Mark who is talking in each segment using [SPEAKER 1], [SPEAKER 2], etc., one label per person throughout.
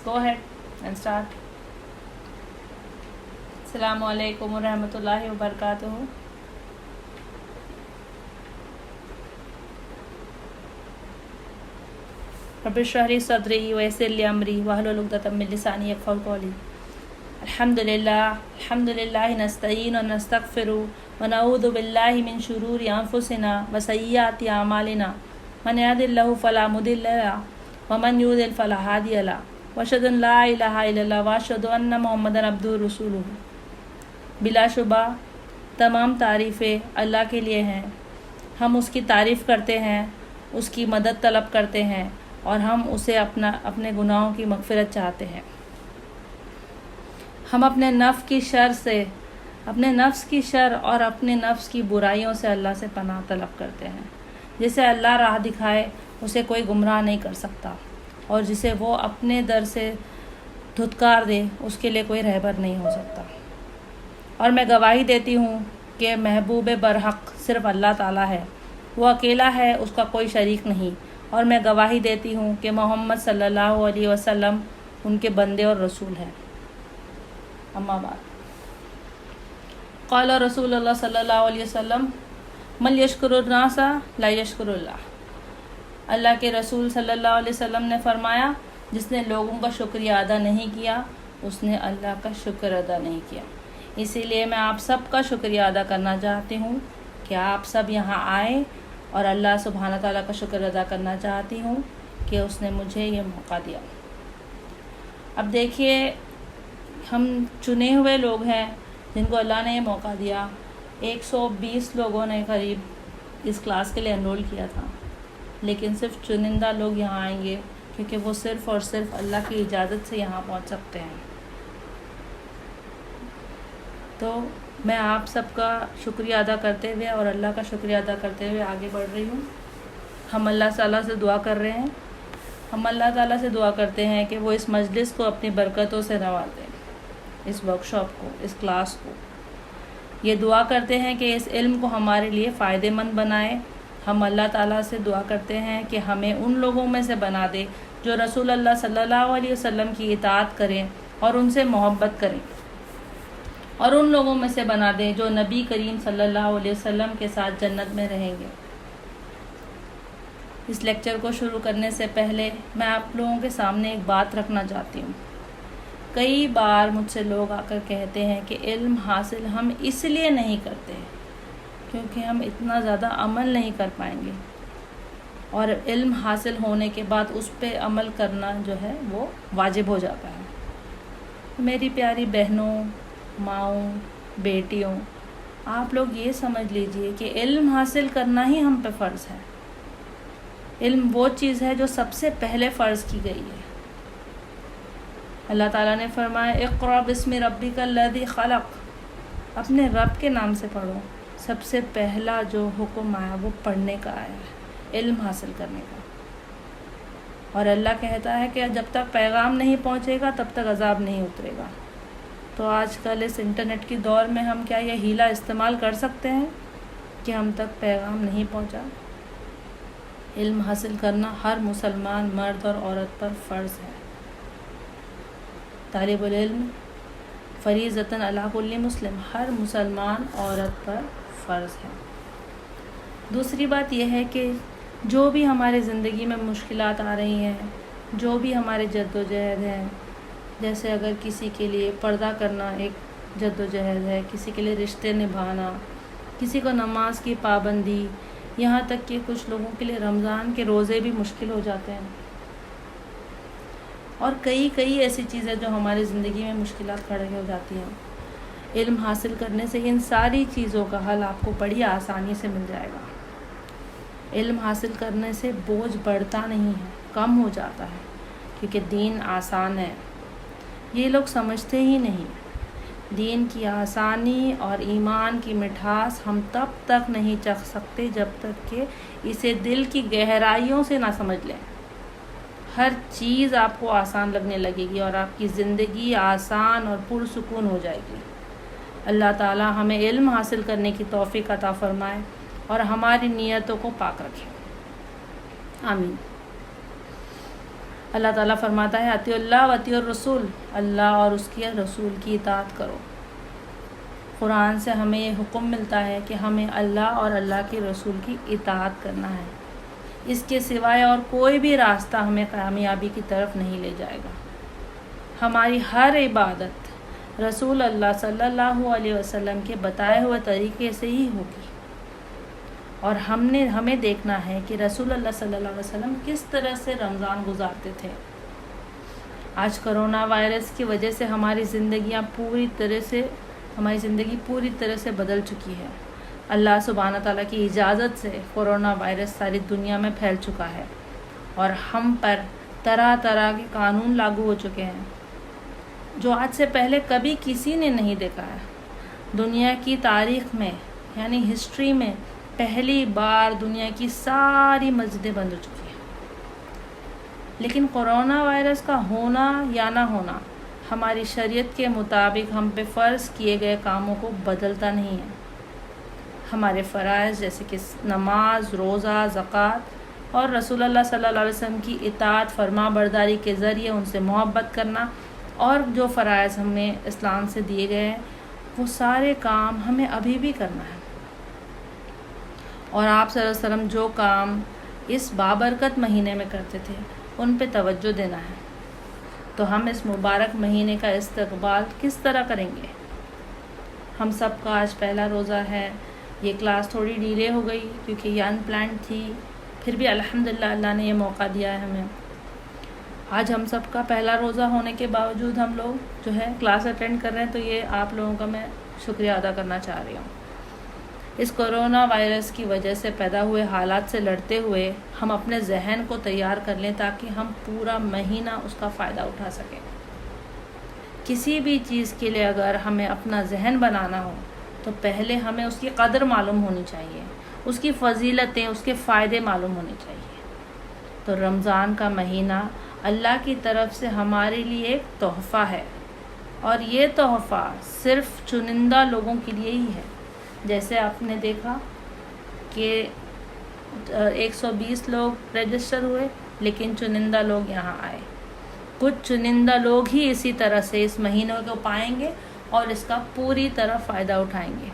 [SPEAKER 1] go ahead and start. Assalamu alaikum wa rahmatullahi wa barakatuhu. رب اشرح لي صدري ويسر لي أمري واحلل عقدة من لساني يفقهوا قولي. الحمد لله نستعين ونستغفر ونعوذ بالله من شرور أنفسنا وسيئات أعمالنا من يهد الله فلا مضل له ومن يضلل فلا هادي له وأشهد أن لا إله إلا الله وأشهد أن محمدا عبده ورسوله. بلا شبہ تمام تعریفیں اللہ کے لیے ہیں. ہم اس کی تعریف کرتے ہیں, اس کی مدد طلب کرتے ہیں اور ہم اسے اپنے گناہوں کی مغفرت چاہتے ہیں. ہم اپنے نفس کی شر اور اپنے نفس کی برائیوں سے اللہ سے پناہ طلب کرتے ہیں. جسے اللہ راہ دکھائے اسے کوئی گمراہ نہیں کر سکتا, اور جسے وہ اپنے در سے دھتکار دے اس کے لیے کوئی رہبر نہیں ہو سکتا. اور میں گواہی دیتی ہوں کہ محبوب برحق صرف اللہ تعالیٰ ہے, وہ اکیلا ہے, اس کا کوئی شریک نہیں. اور میں گواہی دیتی ہوں کہ محمد صلی اللہ علیہ وسلم ان کے بندے اور رسول ہیں. اما بعد, قال رسول اللہ صلی اللہ علیہ وسلم من یشکر الناس لا یشکر اللہ. اللہ کے رسول صلی اللہ علیہ وسلم نے فرمایا, جس نے لوگوں کا شکریہ ادا نہیں کیا اس نے اللہ کا شکر ادا نہیں کیا. اسی لیے میں آپ سب کا شکریہ ادا کرنا چاہتی ہوں کہ آپ سب یہاں آئے, اور اللہ سبحانہ تعالیٰ کا شکر ادا کرنا چاہتی ہوں کہ اس نے مجھے یہ موقع دیا. اب دیکھیے, ہم چنے ہوئے لوگ ہیں جن کو اللہ نے یہ موقع دیا. 120 لوگوں نے قریب اس کلاس کے لیے انرول کیا تھا, لیکن صرف چنندہ لوگ یہاں آئیں گے کیونکہ وہ صرف اور صرف اللہ کی اجازت سے یہاں پہنچ سکتے ہیں. تو میں آپ سب کا شکریہ ادا کرتے ہوئے اور اللہ کا شکریہ ادا کرتے ہوئے آگے بڑھ رہی ہوں. ہم اللہ تعالیٰ سے دعا کر رہے ہیں, ہم اللہ تعالیٰ سے دعا کرتے ہیں کہ وہ اس مجلس کو اپنی برکتوں سے نوازیں, اس ورکشاپ کو, اس کلاس کو. یہ دعا کرتے ہیں کہ اس علم کو ہمارے لیے فائدہ مند بنائے. ہم اللہ تعالیٰ سے دعا کرتے ہیں کہ ہمیں ان لوگوں میں سے بنا دے جو رسول اللہ صلی اللہ علیہ وسلم کی اطاعت کریں اور ان سے محبت کریں, اور ان لوگوں میں سے بنا دیں جو نبی کریم صلی اللہ علیہ وسلم کے ساتھ جنت میں رہیں گے. اس لیکچر کو شروع کرنے سے پہلے میں آپ لوگوں کے سامنے ایک بات رکھنا چاہتی ہوں. کئی بار مجھ سے لوگ آ کر کہتے ہیں کہ علم حاصل ہم اس لیے نہیں کرتے کیونکہ ہم اتنا زیادہ عمل نہیں کر پائیں گے, اور علم حاصل ہونے کے بعد اس پہ عمل کرنا جو ہے وہ واجب ہو جاتا ہے. میری پیاری بہنوں, ماؤں, بیٹیوں, آپ لوگ یہ سمجھ لیجئے کہ علم حاصل کرنا ہی ہم پہ فرض ہے. علم وہ چیز ہے جو سب سے پہلے فرض کی گئی ہے. اللہ تعالیٰ نے فرمایا اقرأ بسم ربک الذی خلق, اپنے رب کے نام سے پڑھو. سب سے پہلا جو حکم آیا وہ پڑھنے کا آیا ہے, علم حاصل کرنے کا. اور اللہ کہتا ہے کہ جب تک پیغام نہیں پہنچے گا تب تک عذاب نہیں اترے گا. تو آج کل اس انٹرنیٹ کی دور میں ہم کیا یہ ہیلا استعمال کر سکتے ہیں کہ ہم تک پیغام نہیں پہنچا؟ علم حاصل کرنا ہر مسلمان مرد اور عورت پر فرض ہے. طالب العلم فریضۃ علی کل مسلم, ہر مسلمان عورت پر فرض ہے. دوسری بات یہ ہے کہ جو بھی ہمارے زندگی میں مشکلات آ رہی ہیں, جو بھی ہمارے جد و جہد ہیں, جیسے اگر کسی کے لیے پردہ کرنا ایک جد و جہد ہے, کسی کے لیے رشتے نبھانا, کسی کو نماز کی پابندی, یہاں تک کہ کچھ لوگوں کے لیے رمضان کے روزے بھی مشکل ہو جاتے ہیں, اور کئی ایسی چیزیں جو ہماری زندگی میں مشکلات کھڑی ہو جاتی ہیں. علم حاصل کرنے سے ان ساری چیزوں کا حل آپ کو بڑی آسانی سے مل جائے گا. علم حاصل کرنے سے بوجھ بڑھتا نہیں ہے, کم ہو جاتا ہے, کیونکہ دین آسان ہے. یہ لوگ سمجھتے ہی نہیں. دین کی آسانی اور ایمان کی مٹھاس ہم تب تک نہیں چکھ سکتے جب تک کہ اسے دل کی گہرائیوں سے نہ سمجھ لیں. ہر چیز آپ کو آسان لگنے لگے گی اور آپ کی زندگی آسان اور پرسکون ہو جائے گی. اللہ تعالی ہمیں علم حاصل کرنے کی توفیق عطا فرمائے اور ہماری نیتوں کو پاک رکھے. آمین. اللہ تعالیٰ فرماتا ہے اطیعوا اللہ و اطیعوا الرسول، اللہ اور اس کے رسول کی اطاعت کرو۔ قرآن سے ہمیں یہ حکم ملتا ہے کہ ہمیں اللہ اور اللہ کے رسول کی اطاعت کرنا ہے، اس کے سوائے اور کوئی بھی راستہ ہمیں کامیابی کی طرف نہیں لے جائے گا۔ ہماری ہر عبادت رسول اللہ صلی اللہ علیہ وسلم کے بتائے ہوئے طریقے سے ہی ہوگی، اور ہمیں دیکھنا ہے کہ رسول اللہ صلی اللہ علیہ وسلم کس طرح سے رمضان گزارتے تھے۔ آج کرونا وائرس کی وجہ سے ہماری زندگی پوری طرح سے بدل چکی ہے۔ اللہ سبحانہ تعالیٰ کی اجازت سے کرونا وائرس ساری دنیا میں پھیل چکا ہے، اور ہم پر طرح طرح کے قانون لاگو ہو چکے ہیں جو آج سے پہلے کبھی کسی نے نہیں دیکھا ہے۔ دنیا کی تاریخ میں یعنی ہسٹری میں پہلی بار دنیا کی ساری مسجدیں بند ہو چکی ہیں، لیکن کرونا وائرس کا ہونا یا نہ ہونا ہماری شریعت کے مطابق ہم پہ فرض کیے گئے کاموں کو بدلتا نہیں ہے۔ ہمارے فرائض جیسے کہ نماز، روزہ، زکوٰۃ اور رسول اللہ صلی اللہ علیہ وسلم کی اطاعت فرما برداری کے ذریعے ان سے محبت کرنا، اور جو فرائض ہمیں اسلام سے دیے گئے ہیں وہ سارے کام ہمیں ابھی بھی کرنا ہے۔ اور آپ صلی اللہ علیہ وسلم جو کام اس بابرکت مہینے میں کرتے تھے ان پہ توجہ دینا ہے۔ تو ہم اس مبارک مہینے کا استقبال کس طرح کریں گے؟ ہم سب کا آج پہلا روزہ ہے۔ یہ کلاس تھوڑی ڈیلے ہو گئی کیونکہ یہ ان پلانڈ تھی، پھر بھی الحمدللہ اللہ نے یہ موقع دیا ہے ہمیں۔ آج ہم سب کا پہلا روزہ ہونے کے باوجود ہم لوگ جو ہے کلاس اٹینڈ کر رہے ہیں، تو یہ آپ لوگوں کا میں شکریہ ادا کرنا چاہ رہی ہوں۔ اس کرونا وائرس کی وجہ سے پیدا ہوئے حالات سے لڑتے ہوئے ہم اپنے ذہن کو تیار کر لیں تاکہ ہم پورا مہینہ اس کا فائدہ اٹھا سکیں۔ کسی بھی چیز کے لیے اگر ہمیں اپنا ذہن بنانا ہو تو پہلے ہمیں اس کی قدر معلوم ہونی چاہیے، اس کی فضیلتیں، اس کے فائدے معلوم ہونے چاہیے۔ تو رمضان کا مہینہ اللہ کی طرف سے ہمارے لیے ایک تحفہ ہے، اور یہ تحفہ صرف چنندہ لوگوں کے لیے ہی ہے۔ جیسے آپ نے دیکھا کہ 120 لوگ رجسٹر ہوئے، لیکن چنندہ لوگ یہاں آئے۔ کچھ چنندہ لوگ ہی اسی طرح سے اس مہینے کو پائیں گے اور اس کا پوری طرح فائدہ اٹھائیں گے۔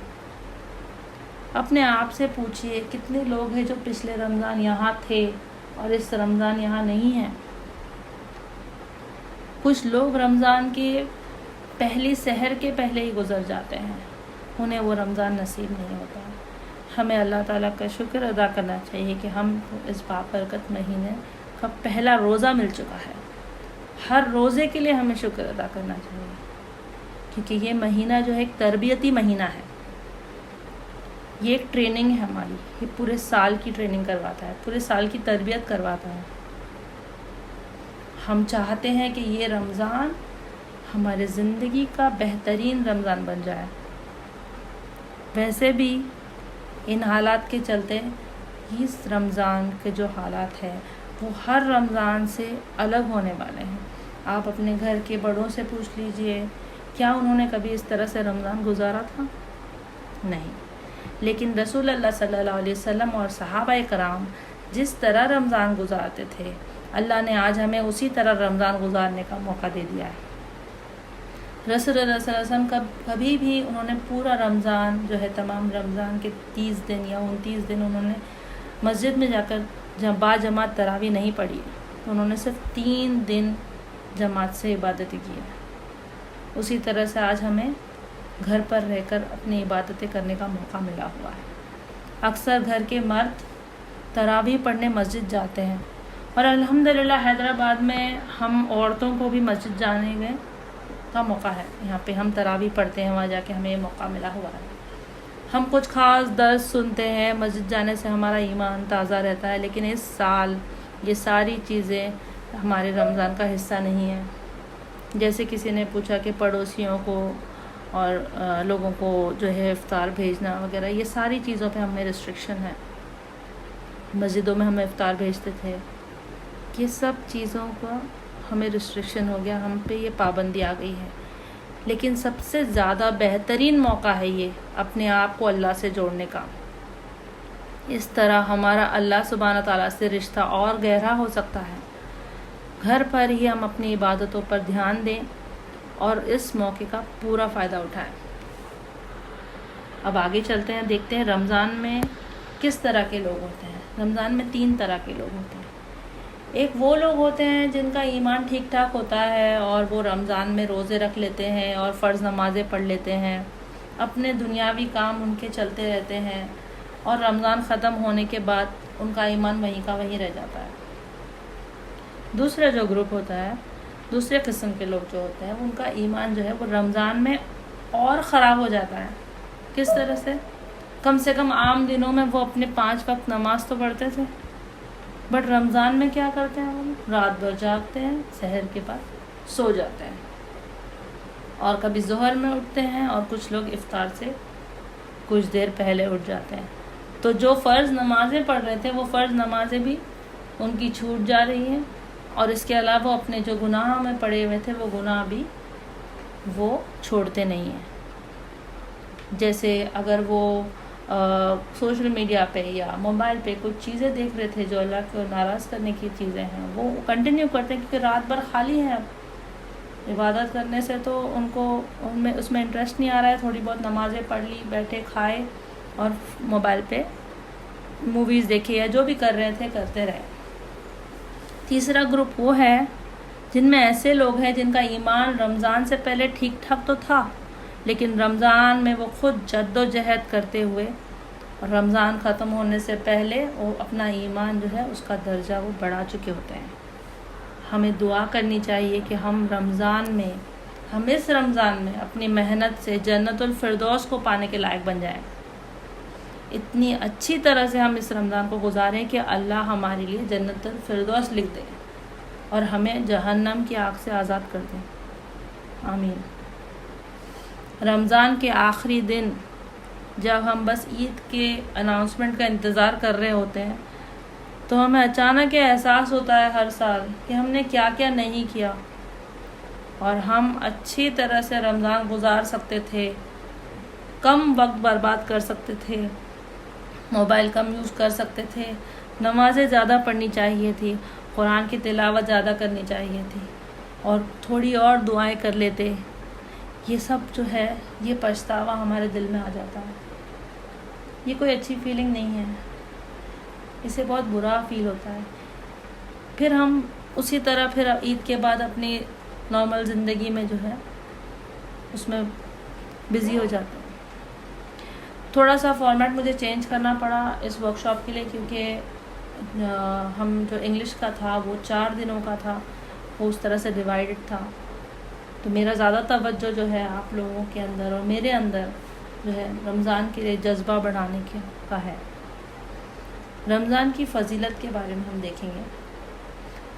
[SPEAKER 1] اپنے آپ سے پوچھئے کتنے لوگ ہیں جو پچھلے رمضان یہاں تھے اور اس رمضان یہاں نہیں ہیں۔ کچھ لوگ رمضان کے پہلی سحر کے پہلے ہی گزر جاتے ہیں، انہیں وہ رمضان نصیب نہیں ہوتا۔ ہمیں اللہ تعالیٰ کا شکر ادا کرنا چاہیے کہ ہم اس بابرکت مہینے کا پہلا روزہ مل چکا ہے۔ ہر روزے کے لیے ہمیں شکر ادا کرنا چاہیے، کیونکہ یہ مہینہ جو ہے ایک تربیتی مہینہ ہے، یہ ایک ٹریننگ ہے ہماری، یہ پورے سال کی ٹریننگ کرواتا ہے، پورے سال کی تربیت کرواتا ہے۔ ہم چاہتے ہیں کہ یہ رمضان ہمارے زندگی کا بہترین رمضان بن جائے۔ ویسے بھی ان حالات کے چلتے اس رمضان کے جو حالات ہیں وہ ہر رمضان سے الگ ہونے والے ہیں۔ آپ اپنے گھر کے بڑوں سے پوچھ لیجئے، کیا انہوں نے کبھی اس طرح سے رمضان گزارا تھا؟ نہیں، لیکن رسول اللہ صلی اللہ علیہ وسلم اور صحابہ کرام جس طرح رمضان گزارتے تھے، اللہ نے آج ہمیں اسی طرح رمضان گزارنے کا موقع دے دیا ہے۔ رسول اللہ صلی اللہ علیہ وسلم کبھی بھی انہوں نے پورا رمضان جو ہے، تمام رمضان کے 30 دن یا 29 دن انہوں نے مسجد میں جا کر با جماعت تراویح نہیں پڑھی، انہوں نے صرف 3 دن جماعت سے عبادتیں کی ہیں۔ اسی طرح سے آج ہمیں گھر پر رہ کر اپنی عبادتیں کرنے کا موقع ملا ہوا ہے۔ اکثر گھر کے مرد تراویح پڑھنے مسجد جاتے ہیں، اور الحمدللہ حیدرآباد میں ہم عورتوں کو بھی مسجد جانے کا موقع ہے۔ یہاں پہ ہم تراویح پڑھتے ہیں، وہاں جا کے ہمیں یہ موقع ملا ہوا ہے۔ ہم کچھ خاص درس سنتے ہیں، مسجد جانے سے ہمارا ایمان تازہ رہتا ہے، لیکن اس سال یہ ساری چیزیں ہمارے رمضان کا حصہ نہیں ہیں۔ جیسے کسی نے پوچھا کہ پڑوسیوں کو اور لوگوں کو جو ہے افطار بھیجنا وغیرہ، یہ ساری چیزوں پہ ہمیں ریسٹرکشن ہے۔ مسجدوں میں ہمیں افطار بھیجتے تھے، یہ سب چیزوں کا ہمیں ریسٹرکشن ہو گیا، ہم پہ یہ پابندی آ گئی ہے۔ لیکن سب سے زیادہ بہترین موقع ہے یہ اپنے آپ کو اللہ سے جوڑنے کا۔ اس طرح ہمارا اللہ سبحانہ تعالیٰ سے رشتہ اور گہرا ہو سکتا ہے۔ گھر پر ہی ہم اپنی عبادتوں پر دھیان دیں اور اس موقع کا پورا فائدہ اٹھائیں۔ اب آگے چلتے ہیں، دیکھتے ہیں رمضان میں کس طرح کے لوگ ہوتے ہیں۔ رمضان میں 3 طرح کے لوگ ہوتے ہیں۔ ایک وہ لوگ ہوتے ہیں جن کا ایمان ٹھیک ٹھاک ہوتا ہے اور وہ رمضان میں روزے رکھ لیتے ہیں اور فرض نمازیں پڑھ لیتے ہیں، اپنے دنیاوی کام ان کے چلتے رہتے ہیں، اور رمضان ختم ہونے کے بعد ان کا ایمان وہیں کا وہیں رہ جاتا ہے۔ دوسرا جو گروپ ہوتا ہے، دوسرے قسم کے لوگ جو ہوتے ہیں، ان کا ایمان جو ہے وہ رمضان میں اور خراب ہو جاتا ہے۔ کس طرح سے کم عام دنوں میں وہ اپنے 5 وقت نماز تو پڑھتے تھے، بٹ رمضان میں کیا کرتے ہیں، وہ رات بھر جاگتے ہیں، سحر کے بعد سو جاتے ہیں، اور کبھی ظہر میں اٹھتے ہیں، اور کچھ لوگ افطار سے کچھ دیر پہلے اٹھ جاتے ہیں۔ تو جو فرض نمازیں پڑھ رہے تھے وہ فرض نمازیں بھی ان کی چھوٹ جا رہی ہیں، اور اس کے علاوہ اپنے جو گناہ میں پڑے ہوئے تھے وہ گناہ بھی وہ چھوڑتے نہیں ہیں۔ جیسے اگر وہ سوشل میڈیا پہ یا موبائل پہ کچھ چیزیں دیکھ رہے تھے جو اللہ کو ناراض کرنے کی چیزیں ہیں، وہ کنٹینیو کرتے ہیں، کیونکہ رات بھر خالی ہیں، اب عبادت کرنے سے تو ان کو اس میں انٹرسٹ نہیں آ رہا ہے۔ تھوڑی بہت نمازیں پڑھ لی، بیٹھے کھائے اور موبائل پہ موویز دیکھے یا جو بھی کر رہے تھے کرتے رہے۔ تیسرا گروپ وہ ہے جن میں ایسے لوگ ہیں جن کا ایمان رمضان سے پہلے ٹھیک ٹھاک تو تھا، لیکن رمضان میں وہ خود جد و جہد کرتے ہوئے اور رمضان ختم ہونے سے پہلے وہ اپنا ایمان جو ہے اس کا درجہ وہ بڑھا چکے ہوتے ہیں۔ ہمیں دعا کرنی چاہیے کہ ہم اس رمضان میں اپنی محنت سے جنت الفردوس کو پانے کے لائق بن جائیں۔ اتنی اچھی طرح سے ہم اس رمضان کو گزاریں کہ اللہ ہمارے لیے جنت الفردوس لکھ دے اور ہمیں جہنم کی آگ سے آزاد کر دے، آمین۔ رمضان کے آخری دن جب ہم بس عید کے اناؤنسمنٹ کا انتظار کر رہے ہوتے ہیں تو ہمیں اچانک یہ احساس ہوتا ہے ہر سال کہ ہم نے کیا کیا نہیں کیا، اور ہم اچھی طرح سے رمضان گزار سکتے تھے، کم وقت برباد کر سکتے تھے، موبائل کم یوز کر سکتے تھے، نمازیں زیادہ پڑھنی چاہیے تھی، قرآن کی تلاوت زیادہ کرنی چاہیے تھی، اور تھوڑی اور دعائیں کر لیتے۔ یہ سب جو ہے یہ پچھتاوا ہمارے دل میں آ جاتا ہے۔ یہ کوئی اچھی فیلنگ نہیں ہے، اسے بہت برا فیل ہوتا ہے۔ پھر ہم اسی طرح پھر عید کے بعد اپنی نارمل زندگی میں جو ہے اس میں بزی ہو جاتے ہیں۔ تھوڑا سا فارمیٹ مجھے چینج کرنا پڑا اس ورک شاپ کے لیے، کیونکہ ہم جو انگلش کا تھا وہ 4 دنوں کا تھا، وہ اس طرح سے ڈیوائیڈڈ تھا، تو میرا زیادہ توجہ جو ہے آپ لوگوں کے اندر اور میرے اندر جو ہے رمضان کے لیے جذبہ بڑھانے کا ہے۔ رمضان کی فضیلت کے بارے میں ہم دیکھیں گے۔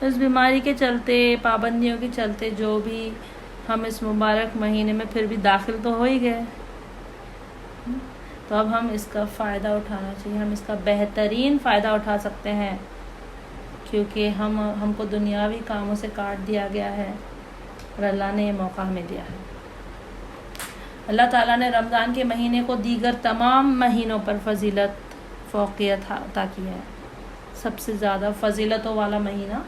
[SPEAKER 1] اس بیماری کے چلتے، پابندیوں کے چلتے جو بھی ہم اس مبارک مہینے میں پھر بھی داخل تو ہو ہی گئے، تو اب ہم اس کا فائدہ اٹھانا چاہیے، ہم اس کا بہترین فائدہ اٹھا سکتے ہیں، کیونکہ ہم کو دنیاوی کاموں سے کاٹ دیا گیا ہے اور اللہ نے یہ موقع ہمیں دیا ہے۔ اللہ تعالیٰ نے رمضان کے مہینے کو دیگر تمام مہینوں پر فضیلت فوقیت عطا کی ہے۔ سب سے زیادہ فضیلتوں والا مہینہ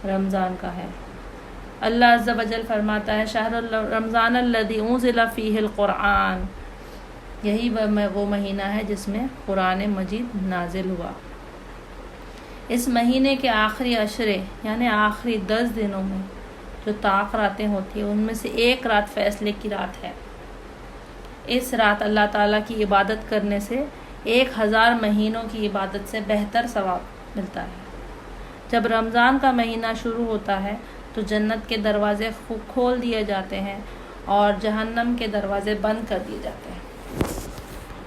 [SPEAKER 1] رمضان کا ہے۔ اللہ عز و جل فرماتا ہے شہر رمضان الذی انزل فیہ القرآن، یہی وہ مہینہ ہے جس میں قرآن مجید نازل ہوا۔ اس مہینے کے آخری عشرے یعنی آخری 10 دنوں میں جو طاق راتیں ہوتی ہیں ان میں سے ایک رات فیصلے کی رات ہے۔ اس رات اللہ تعالیٰ کی عبادت کرنے سے 1000 مہینوں کی عبادت سے بہتر ثواب ملتا ہے۔ جب رمضان کا مہینہ شروع ہوتا ہے تو جنت کے دروازے کھول دیے جاتے ہیں اور جہنم کے دروازے بند کر دیے جاتے ہیں،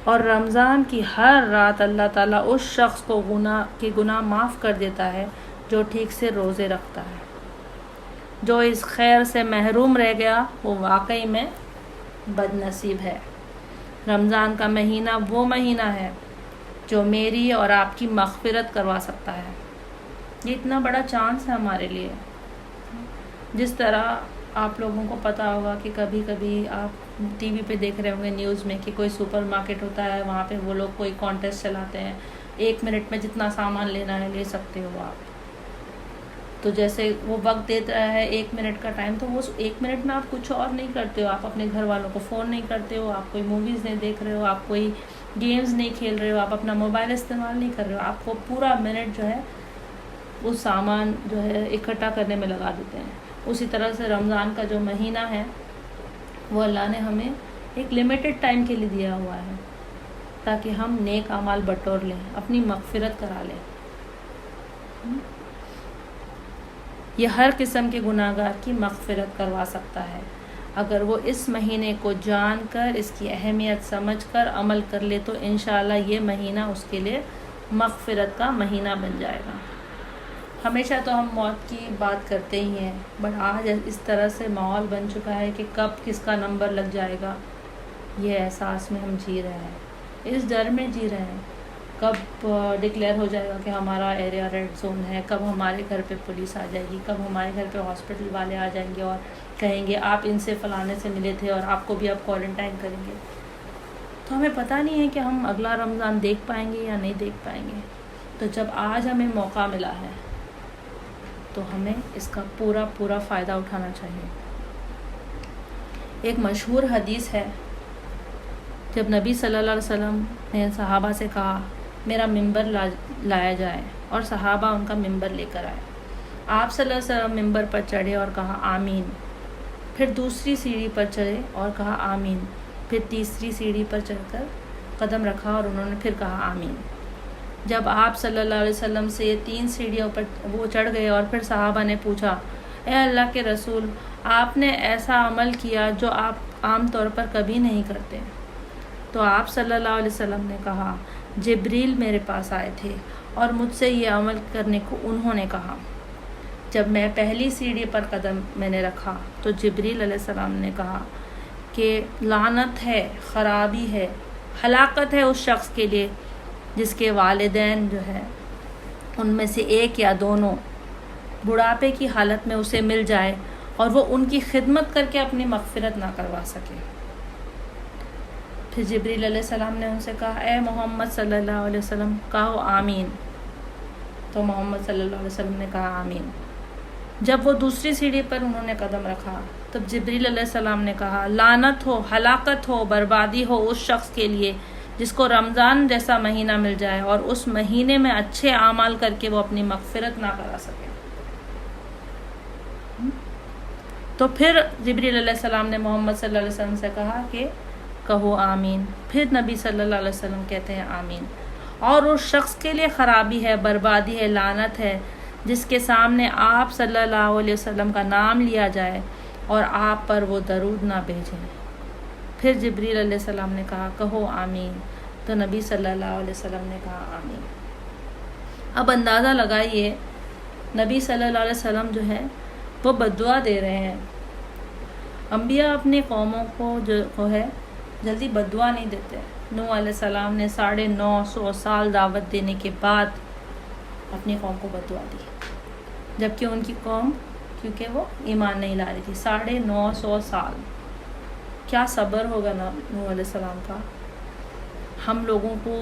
[SPEAKER 1] اور رمضان کی ہر رات اللہ تعالیٰ اس شخص کو گناہ معاف کر دیتا ہے جو ٹھیک سے روزے رکھتا ہے۔ جو اس خیر سے محروم رہ گیا وہ واقعی میں بد نصیب ہے۔ رمضان کا مہینہ وہ مہینہ ہے جو میری اور آپ کی مغفرت کروا سکتا ہے۔ یہ اتنا بڑا چانس ہے ہمارے لیے۔ جس طرح آپ لوگوں کو پتہ ہوگا کہ کبھی کبھی آپ ٹی وی پہ دیکھ رہے ہوں گے نیوز میں کہ کوئی سپر مارکیٹ ہوتا ہے، وہاں پہ وہ لوگ کوئی کانٹیسٹ چلاتے ہیں، 1 منٹ میں جتنا سامان لینا ہے لے سکتے ہو آپ۔ تو جیسے وہ وقت دیتا ہے 1 منٹ کا ٹائم، تو وہ 1 منٹ میں آپ کچھ اور نہیں کرتے ہو، آپ اپنے گھر والوں کو فون نہیں کرتے ہو، آپ کوئی موویز نہیں دیکھ رہے ہو، آپ کوئی گیمز نہیں کھیل رہے ہو، آپ اپنا موبائل استعمال نہیں کر رہے ہو، آپ کو پورا منٹ جو ہے وہ سامان جو ہے اکٹھا کرنے میں لگا دیتے ہیں۔ اسی طرح سے رمضان کا جو مہینہ ہے وہ اللہ نے ہمیں ایک لمیٹڈ ٹائم کے لیے دیا ہوا ہے تاکہ ہم نیک اعمال بٹور لیں، اپنی مغفرت کرا لیں۔ یہ ہر قسم کے گناہگار کی مغفرت کروا سکتا ہے اگر وہ اس مہینے کو جان کر، اس کی اہمیت سمجھ کر عمل کر لے، تو انشاءاللہ یہ مہینہ اس کے لیے مغفرت کا مہینہ بن جائے گا۔ ہمیشہ تو ہم موت کی بات کرتے ہی ہیں، بٹ آج اس طرح سے ماحول بن چکا ہے کہ کب کس کا نمبر لگ جائے گا، یہ احساس میں ہم جی رہے ہیں، اس ڈر میں جی رہے ہیں کب ڈکلیئر ہو جائے گا کہ ہمارا ایریا ریڈ زون ہے، کب ہمارے گھر پہ پولیس آ جائے گی، کب ہمارے گھر پہ ہاسپٹل والے آ جائیں گے اور کہیں گے آپ ان سے فلانے سے ملے تھے اور آپ کو بھی اب کوارنٹائن کریں گے۔ تو ہمیں پتہ نہیں ہے کہ ہم اگلا رمضان دیکھ پائیں گے یا نہیں دیکھ پائیں گے۔ تو جب آج ہمیں موقع ملا ہے تو ہمیں اس کا پورا فائدہ اٹھانا چاہیے۔ ایک مشہور حدیث ہے، جب نبی صلی اللہ علیہ وسلم نے صحابہ سے کہا میرا ممبر لایا جائے، اور صحابہ ان کا ممبر لے کر آئے، آپ صلی اللہ علیہ وسلم ممبر پر چڑھے اور کہا آمین، پھر دوسری سیڑھی پر چڑھے اور کہا آمین، پھر تیسری سیڑھی پر چڑھ کر قدم رکھا اور انہوں نے پھر کہا آمین۔ جب آپ صلی اللہ علیہ وسلم سے یہ 3 سیڑھیوں پر وہ چڑھ گئے اور پھر صحابہ نے پوچھا اے اللہ کے رسول، آپ نے ایسا عمل کیا جو آپ عام طور پر کبھی نہیں کرتے، تو آپ صلی اللہ علیہ وسلم نے کہا جبریل میرے پاس آئے تھے اور مجھ سے یہ عمل کرنے کو انہوں نے کہا۔ جب میں پہلی سیڑھی پر قدم میں نے رکھا تو جبریل علیہ السلام نے کہا کہ لعنت ہے، خرابی ہے، ہلاکت ہے اس شخص کے لیے جس کے والدین جو ہے ان میں سے ایک یا دونوں بڑھاپے کی حالت میں اسے مل جائے اور وہ ان کی خدمت کر کے اپنی مغفرت نہ کروا سکے۔ پھر جبریل علیہ السلام نے ان سے کہا اے محمد صلی اللہ علیہ وسلم کہو آمین، تو محمد صلی اللہ علیہ وسلم نے کہا آمین۔ جب وہ دوسری سیڑھی پر انہوں نے قدم رکھا تب جبریل علیہ السلام نے کہا لعنت ہو، ہلاکت ہو، بربادی ہو اس شخص کے لیے جس کو رمضان جیسا مہینہ مل جائے اور اس مہینے میں اچھے اعمال کر کے وہ اپنی مغفرت نہ کرا سکے۔ تو پھر جبریل علیہ السلام نے محمد صلی اللہ علیہ وسلم سے کہا کہ کہو آمین، پھر نبی صلی اللہ علیہ وسلم کہتے ہیں آمین۔ اور اس شخص کے لیے خرابی ہے، بربادی ہے، لعنت ہے جس کے سامنے آپ صلی اللہ علیہ وسلم کا نام لیا جائے اور آپ پر وہ درود نہ بھیجیں۔ پھر جبریل علیہ السلام نے کہا کہو آمین، تو نبی صلی اللہ علیہ وسلم نے کہا آمین۔ اب اندازہ لگائیے نبی صلی اللہ علیہ وسلم جو ہے وہ بددعا دے رہے ہیں۔ انبیاء اپنی قوموں کو جو ہے جلدی بددعا نہیں دیتے۔ نوح علیہ السلام نے 950 سال دعوت دینے کے بعد اپنی قوم کو بددعا دی، جبکہ ان کی قوم کیونکہ وہ ایمان نہیں لا رہی تھی۔ 950 سال، کیا صبر ہوگا نوح علیہ السلام کا۔ ہم لوگوں کو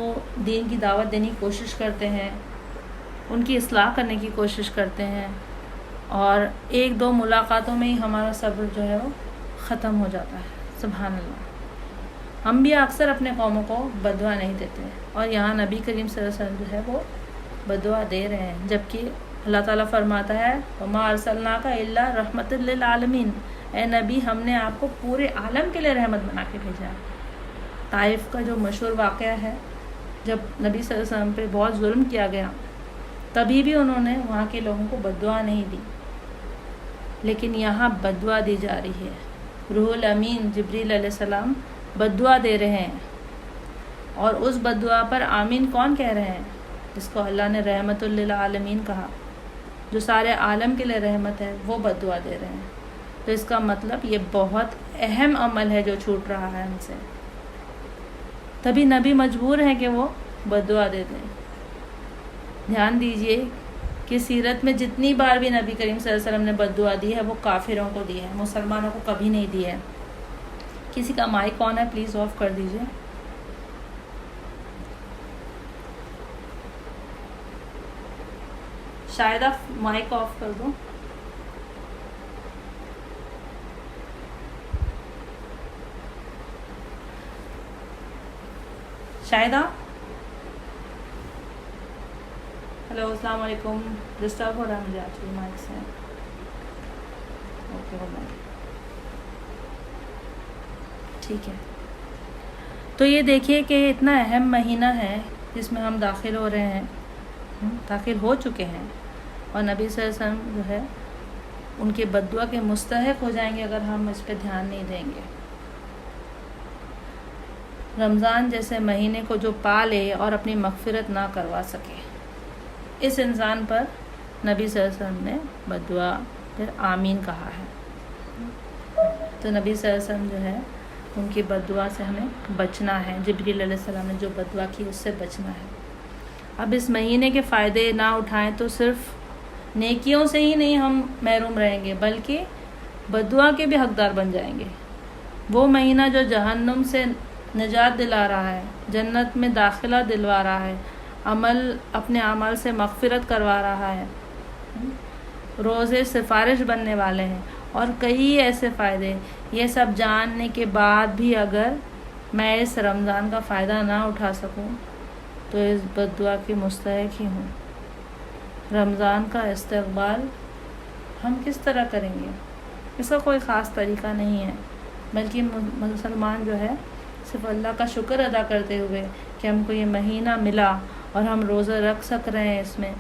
[SPEAKER 1] دین کی دعوت دینے کی کوشش کرتے ہیں، ان کی اصلاح کرنے کی کوشش کرتے ہیں، اور 1-2 ملاقاتوں میں ہی ہمارا صبر جو ہے وہ ختم ہو جاتا ہے۔ سبحان اللہ۔ انبیاء اکثر اپنے قوموں کو بددعا نہیں دیتے، اور یہاں نبی کریم صلی اللہ علیہ وسلم جو ہے وہ بددعا دے رہے ہیں، جبکہ اللہ تعالیٰ فرماتا ہے وَمَا أَرْسَلْنَاكَ إِلَّا رَحْمَةً لِّلْعَالَمِينَ، اے نبی ہم نے آپ کو پورے عالم کے لیے رحمت بنا کے بھیجا ہے۔ طائف کا جو مشہور واقعہ ہے، جب نبی صلی اللہ علیہ وسلم پہ بہت ظلم کیا گیا تبھی بھی انہوں نے وہاں کے لوگوں کو بددعا نہیں دی، لیکن یہاں بددعا دی جا رہی ہے۔ روح الامین جبریل علیہ السلام بددعا دے رہے ہیں، اور اس بددعا پر آمین کون کہہ رہے ہیں؟ جس کو اللہ نے رحمت للعالمین کہا، جو سارے عالم کے لیے رحمت ہے، وہ بددعا دے رہے ہیں۔ تو اس کا مطلب یہ بہت اہم عمل ہے جو چھوٹ رہا ہے ہم سے، تبھی نبی مجبور ہیں کہ وہ بددعا دے دیں۔ دھیان دیجئے کہ سیرت میں جتنی بار بھی نبی کریم صلی اللہ علیہ وسلم نے بددعا دی ہے وہ کافروں کو دی ہے، مسلمانوں کو کبھی نہیں دی ہے۔ کسی کا مائک آن ہے، پلیز آف کر دیجئے۔ شاہدہ مائک آف کر دو. شاہدہ ہیلو السلام علیکم. ڈسٹرب ہو رہا ہے مجھے ایکچولی مائک سے. اوکے ہو گیا ٹھیک ہے. تو یہ دیکھیے کہ اتنا اہم مہینہ ہے جس میں ہم داخل ہو رہے ہیں، داخل ہو چکے ہیں، اور نبی صلی اللہ علیہ وسلم جو ہے ان کے بددعا کے مستحق ہو جائیں گے اگر ہم اس پہ دھیان نہیں دیں گے. رمضان جیسے مہینے کو جو پا لے اور اپنی مغفرت نہ کروا سکے، اس انسان پر نبی صلی اللہ علیہ وسلم نے بددعا پھر آمین کہا ہے. تو نبی صلی اللہ علیہ وسلم جو ہے ان کی بددعا سے ہمیں بچنا ہے. جبریل علیہ السلام نے جو بددعا کی اس سے بچنا ہے. اب اس مہینے کے فائدے نہ اٹھائیں تو صرف نیکیوں سے ہی نہیں ہم محروم رہیں گے بلکہ بددعا کے بھی حقدار بن جائیں گے. وہ مہینہ جو جہنم سے نجات دلا رہا ہے، جنت میں داخلہ دلوا رہا ہے، اپنے اعمال سے مغفرت کروا رہا ہے، روزے سفارش بننے والے ہیں، اور کئی ایسے فائدے. یہ سب جاننے کے بعد بھی اگر میں اس رمضان کا فائدہ نہ اٹھا سکوں تو اس بددعا کی مستحق ہی ہوں. رمضان کا استقبال ہم کس طرح کریں گے؟ اس کا کوئی خاص طریقہ نہیں ہے، بلکہ مسلمان جو ہے صرف اللہ کا شکر ادا کرتے ہوئے کہ ہم کو یہ مہینہ ملا اور ہم روزہ رکھ سک رہے ہیں اس میں،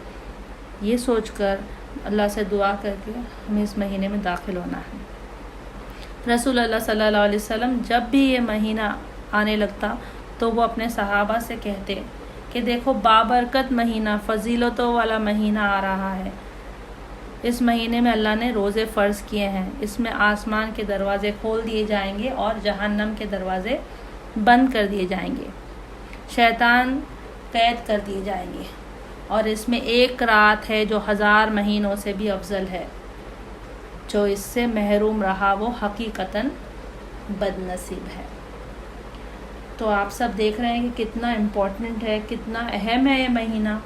[SPEAKER 1] یہ سوچ کر اللہ سے دعا کر کے ہمیں اس مہینے میں داخل ہونا ہے. رسول اللہ صلی اللہ علیہ وسلم جب بھی یہ مہینہ آنے لگتا تو وہ اپنے صحابہ سے کہتے کہ دیکھو بابرکت مہینہ، فضیلتوں والا مہینہ آ رہا ہے. اس مہینے میں اللہ نے روزے فرض کیے ہیں، اس میں آسمان کے دروازے کھول دیے جائیں گے اور جہنم کے دروازے بند کر دیے جائیں گے، شیطان قید کر دیے جائیں گے، اور اس میں ایک رات ہے جو 1000 مہینوں سے بھی افضل ہے. جو اس سے محروم رہا وہ حقیقتاً بد نصیب ہے. تو آپ سب دیکھ رہے ہیں کہ کتنا امپورٹنٹ ہے، کتنا اہم ہے یہ مہینہ.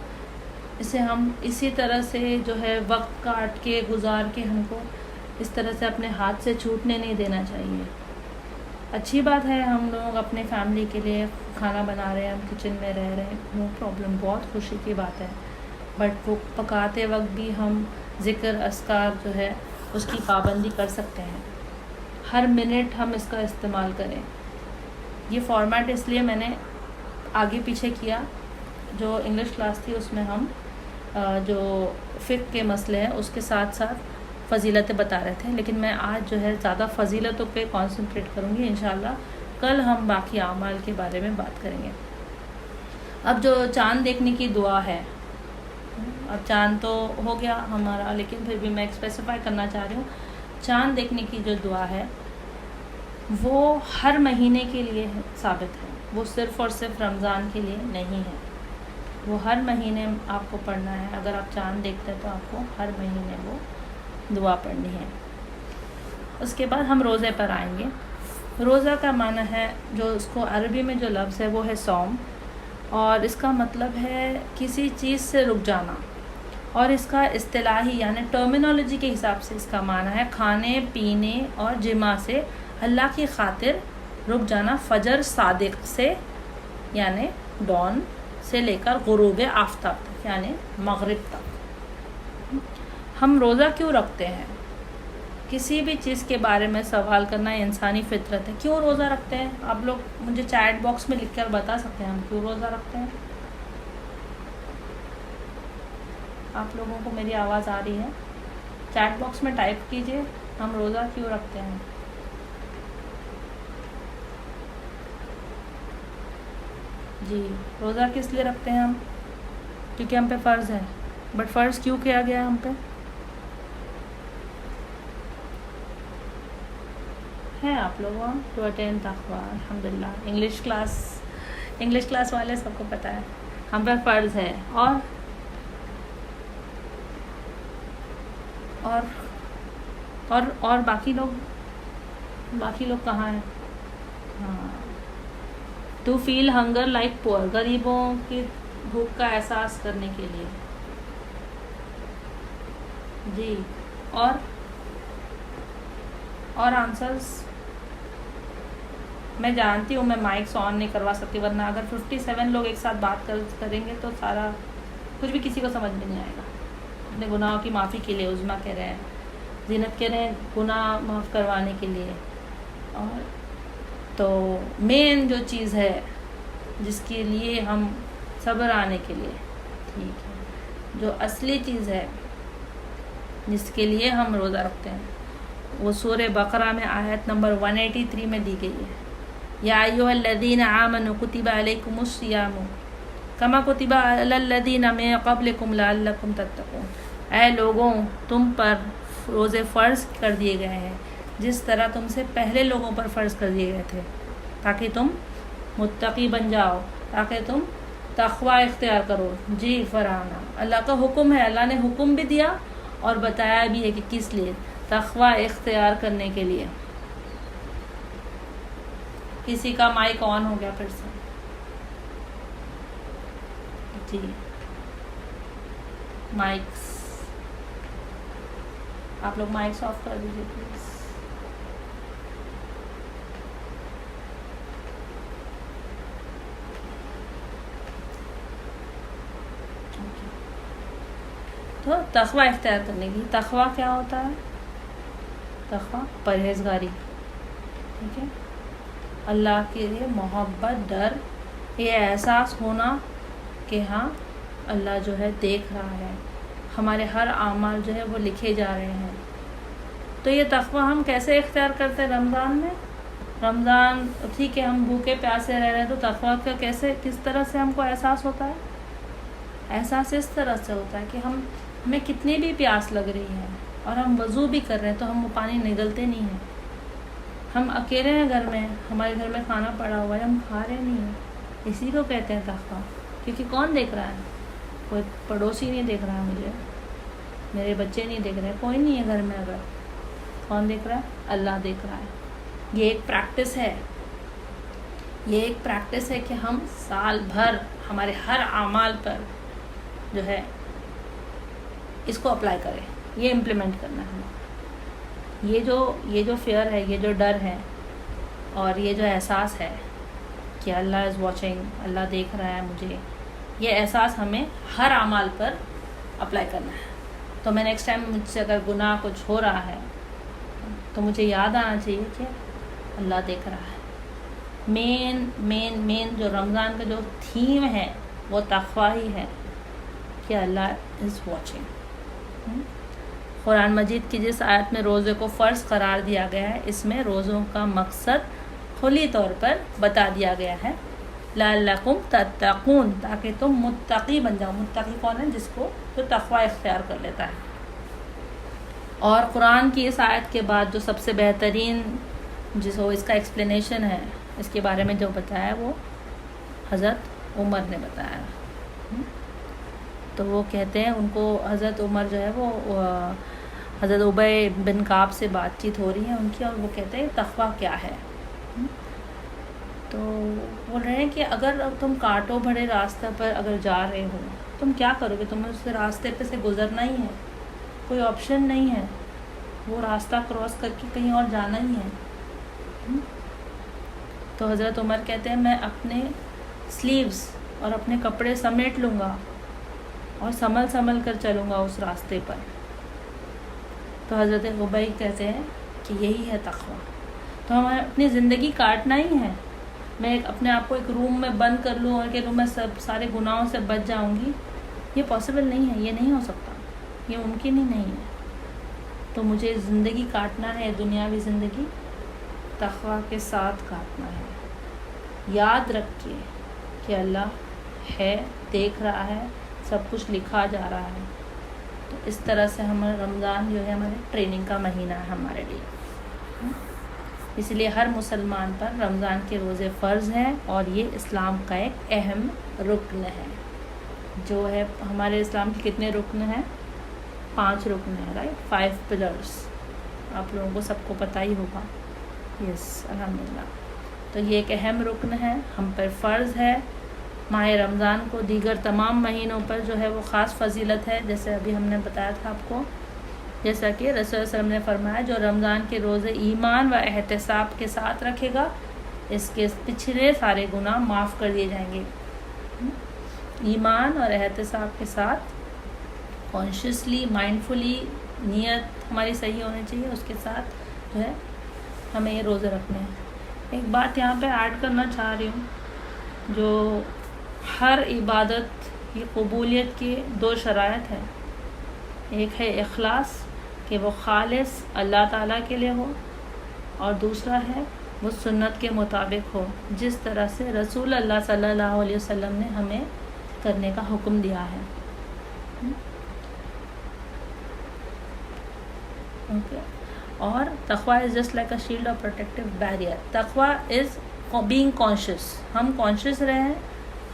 [SPEAKER 1] اسے ہم اسی طرح سے جو ہے وقت کاٹ کے گزار کے ہم کو اس طرح سے اپنے ہاتھ سے چھوٹنے نہیں دینا چاہیے. اچھی بات ہے ہم لوگ اپنے فیملی کے لیے کھانا بنا رہے ہیں، ہم کچن میں رہ رہے ہیں، نو پرابلم، بہت خوشی کی بات ہے. بٹ وہ پکاتے وقت بھی ہم ذکر اذکار جو ہے اس کی پابندی کر سکتے ہیں. ہر منٹ ہم اس کا استعمال کریں. یہ فارمیٹ اس لیے میں نے آگے پیچھے کیا، جو انگلش کلاس تھی اس میں ہم جو فقہ کے مسئلے ہیں اس کے ساتھ ساتھ فضیلتیں بتا رہے تھے، لیکن میں آج جو ہے زیادہ فضیلتوں پہ کانسنٹریٹ کروں گی. انشاءاللہ کل ہم باقی اعمال کے بارے میں بات کریں گے. اب جو چاند دیکھنے کی دعا ہے، اب چاند تو ہو گیا ہمارا، لیکن پھر بھی میں اسپیسیفائی کرنا چاہ رہی ہوں. چاند دیکھنے کی جو دعا ہے وہ ہر مہینے کے لیے ثابت ہے، وہ صرف اور صرف رمضان کے لیے نہیں ہے. وہ ہر مہینے آپ کو پڑھنا ہے. اگر آپ چاند دیکھتے ہیں تو آپ کو ہر مہینے وہ دعا پڑھنی ہے. اس کے بعد ہم روزے پر آئیں گے. روزہ کا معنی ہے، جو اس کو عربی میں جو لفظ ہے وہ ہے صوم، اور اس کا مطلب ہے کسی چیز سے رک جانا، اور اس کا اصطلاحی یعنی ٹرمینالوجی کے حساب سے اس کا معنی ہے کھانے پینے اور جماع سے اللہ کی خاطر رک جانا، فجر صادق سے یعنی ڈان سے لے کر غروب آفتاب تک یعنی مغرب تک. ہم روزہ کیوں رکھتے ہیں؟ کسی بھی چیز کے بارے میں سوال کرنا انسانی فطرت ہے. کیوں روزہ رکھتے ہیں؟ آپ لوگ مجھے چیٹ باکس میں لکھ کر بتا سکتے ہیں ہم کیوں روزہ رکھتے ہیں. آپ لوگوں کو میری آواز آ رہی ہے؟ چیٹ باکس میں ٹائپ کیجئے ہم روزہ کیوں رکھتے ہیں. جی، روزہ کس لیے رکھتے ہیں ہم؟ کیونکہ ہم پہ فرض ہے. بٹ فرض کیوں کیا گیا ہم پہ؟ ہیں آپ لوگوں ٹو اٹینڈ تقویٰ الحمدللہ. انگلش کلاس والے سب کو پتہ ہے ہم پہ فرض ہے. اور باقی لوگ کہاں ہیں؟ ہاں، ٹو فیل ہنگر لائک پور، غریبوں کی بھوک کا احساس کرنے کے لیے. جی اور آنسرز میں جانتی ہوں میں مائکس آن نہیں کروا سکتی، ورنہ اگر 57 لوگ ایک ساتھ بات کریں گے تو سارا کچھ بھی کسی کو سمجھ میں نہیں آئے گا. اپنے گناہوں کی معافی کے لیے عظمیٰ کہہ رہے ہیں، زینت کہہ رہے ہیں گناہ معاف کروانے کے لیے. اور تو مین جو چیز ہے جس کے لیے ہم صبر آنے کے لیے، ٹھیک ہے، جو اصلی چیز ہے جس کے لیے ہم روزہ رکھتے ہیں، وہ سورہ بقرہ میں آیت نمبر 183 میں دی گئی ہے. یا ایھا الذین آمنوا کتب علیکم الصیام کما کتب علی الذین من قبلکم لعلکم تتقون. اے لوگوں، تم پر روزے فرض کر دیے گئے ہیں جس طرح تم سے پہلے لوگوں پر فرض کر دیے گئے تھے، تاکہ تم متقی بن جاؤ، تاکہ تم تقوی اختیار کرو. جی فرحانہ، اللہ کا حکم ہے، اللہ نے حکم بھی دیا اور بتایا بھی ہے کہ کس لیے، تقوی اختیار کرنے کے لیے. کسی کا مائک آن ہو گیا پھر سے. جی مائکس، آپ لوگ مائکس آف کر دیجیے پلیز. تو تقوی اختیار کرنے کی، تقوی کیا ہوتا ہے؟ تقوی پرہیزگاری، ٹھیک ہے، اللہ کے لیے محبت، ڈر، یہ احساس ہونا کہ ہاں اللہ جو ہے دیکھ رہا ہے، ہمارے ہر اعمال جو ہے وہ لکھے جا رہے ہیں. تو یہ تقوی ہم کیسے اختیار کرتے ہیں رمضان میں؟ رمضان ٹھیک ہے ہم بھوکے پیاسے رہ رہے ہیں، تو تقوی کا کس طرح سے ہم کو احساس ہوتا ہے؟ احساس اس طرح سے ہوتا ہے کہ ہمیں کتنی بھی پیاس لگ رہی ہے اور ہم وضو بھی کر رہے ہیں تو ہم وہ پانی نگلتے نہیں ہیں. ہم اکیلے ہیں گھر میں، ہمارے گھر میں کھانا پڑا ہوا ہے، ہم کھا رہے نہیں ہیں. اسی کو کہتے ہیں تقوی. کیونکہ کون دیکھ رہا ہے؟ کوئی پڑوسی نہیں دیکھ رہا ہے مجھے، میرے بچے نہیں دیکھ رہے، کوئی نہیں ہے گھر میں. اگر کون دیکھ رہا ہے؟ اللہ دیکھ رہا ہے. یہ ایک پریکٹس ہے، یہ ایک پریکٹس ہے کہ ہم سال بھر ہمارے ہر اعمال پر جو ہے اس کو اپلائی کریں، یہ امپلیمنٹ کرنا ہے. یہ جو فیئر ہے، یہ جو ڈر ہے اور یہ جو احساس ہے کہ اللہ از واچنگ، اللہ دیکھ رہا ہے مجھے، یہ احساس ہمیں ہر اعمال پر اپلائی کرنا ہے. تو میں نیکسٹ ٹائم مجھ سے اگر گناہ کچھ ہو رہا ہے تو مجھے یاد آنا چاہیے کہ اللہ دیکھ رہا ہے. مین جو رمضان کا جو تھیم ہے وہ تقوی ہی ہے کہ اللہ از واچنگ. قرآن مجید کی جس آیت میں روزے کو فرض قرار دیا گیا ہے، اس میں روزوں کا مقصد کھلی طور پر بتا دیا گیا ہے، لعلکم تتقون، تاکہ تم متقی بن جاؤ. متقی کون ہے؟ جو تقوی اختیار کر لیتا ہے. اور قرآن کی اس آیت کے بعد جو سب سے بہترین اس کا ایکسپلینیشن ہے، اس کے بارے میں جو بتایا وہ حضرت عمر نے بتایا. تو وہ کہتے ہیں، ان کو حضرت عمر جو ہے وہ حضرت ابی بن کعب سے بات چیت ہو رہی ہے ان کی، اور وہ کہتے ہیں تقوی کیا ہے. تو بول رہے ہیں کہ اگر تم کانٹوں بھرے راستے پر اگر جا رہے ہو، تم کیا کرو گے؟ تمہیں اس راستے پہ سے گزرنا ہی ہے، کوئی آپشن نہیں ہے، وہ راستہ کراس کر کے کہیں اور جانا ہی ہے. تو حضرت عمر کہتے ہیں میں اپنے سلیوز اور اپنے کپڑے سمیٹ لوں گا اور سنبھل کر چلوں گا اس راستے پر. تو حضرت ابی کہتے ہیں کہ یہی ہے تقوی. تو ہمیں اپنی زندگی کاٹنا ہی ہے. میں اپنے آپ کو ایک روم میں بند کر لوں اور کہ میں سارے گناہوں سے بچ جاؤں گی، یہ پاسبل نہیں ہے، یہ نہیں ہو سکتا، یہ ممکن ہی نہیں ہے. تو مجھے زندگی کاٹنا ہے، دنیاوی زندگی تقوی کے ساتھ کاٹنا ہے. یاد رکھیے کہ اللہ ہے، دیکھ رہا ہے، سب کچھ لکھا جا رہا ہے. تو اس طرح سے ہمارا رمضان جو ہے ہمارے ٹریننگ کا مہینہ ہے ہمارے لیے. اس لیے ہر مسلمان پر رمضان کے روزے فرض ہیں، اور یہ اسلام کا ایک اہم رکن ہے. جو ہے ہمارے اسلام کے کتنے رکن ہیں؟ 5 رکن ہیں، رائٹ، 5 پلرس. آپ لوگوں کو سب کو پتہ ہی ہوگا. یس، الحمدللہ. تو یہ ایک اہم رکن ہے، ہم پر فرض ہے. ماہ رمضان کو دیگر تمام مہینوں پر جو ہے وہ خاص فضیلت ہے، جیسے ابھی ہم نے بتایا تھا آپ کو جیسا کہ رسول اللہ صلی اللہ علیہ وسلم نے فرمایا جو رمضان کے روزے ایمان و احتساب کے ساتھ رکھے گا اس کے پچھلے سارے گناہ معاف کر دیے جائیں گے۔ ایمان اور احتساب کے ساتھ کانشیسلی مائنڈفلی نیت ہماری صحیح ہونی چاہیے، اس کے ساتھ جو ہے ہمیں یہ روزے رکھنے ہیں۔ ایک بات یہاں پہ ایڈ کرنا چاہ رہی ہوں، جو ہر عبادت کی قبولیت کی 2 شرائط ہیں، ایک ہے اخلاص کہ وہ خالص اللہ تعالیٰ کے لیے ہو، اور دوسرا ہے وہ سنت کے مطابق ہو جس طرح سے رسول اللہ صلی اللہ علیہ وسلم نے ہمیں کرنے کا حکم دیا ہے۔ اور تقویٰ is just like a shield اور پروٹیکٹیو بیریئر۔ تقویٰ از بینگ کانشیس، ہم کانشیس رہیں،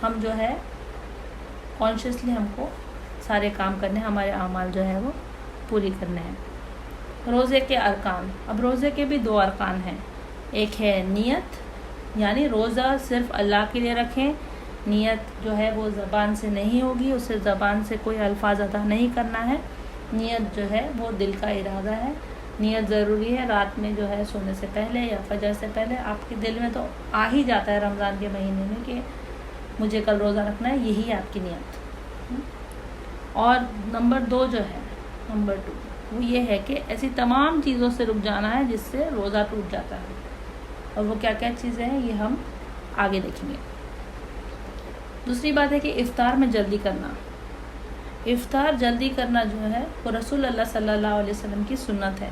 [SPEAKER 1] ہم جو ہے کانشیسلی ہم کو سارے کام کرنے، ہمارے اعمال جو ہے وہ پوری کرنے ہیں۔ روزے کے ارکان، اب روزے کے بھی 2 ارکان ہیں، ایک ہے نیت، یعنی روزہ صرف اللہ کے لیے رکھیں، نیت جو ہے وہ زبان سے نہیں ہوگی، اسے زبان سے کوئی الفاظ ادا نہیں کرنا ہے، نیت جو ہے وہ دل کا ارادہ ہے۔ نیت ضروری ہے، رات میں جو ہے سونے سے پہلے یا فجر سے پہلے آپ کے دل میں تو آ ہی جاتا ہے رمضان کے مہینے میں کہ مجھے کل روزہ رکھنا ہے، یہی آپ کی نیت۔ اور نمبر 2 جو ہے، نمبر 2 وہ یہ ہے کہ ایسی تمام چیزوں سے رک جانا ہے جس سے روزہ ٹوٹ جاتا ہے، اور وہ کیا کیا چیزیں ہیں یہ ہم آگے دیکھیں گے۔ دوسری بات ہے کہ افطار میں جلدی کرنا، افطار جلدی کرنا جو ہے وہ رسول اللہ صلی اللہ علیہ وسلم کی سنت ہے۔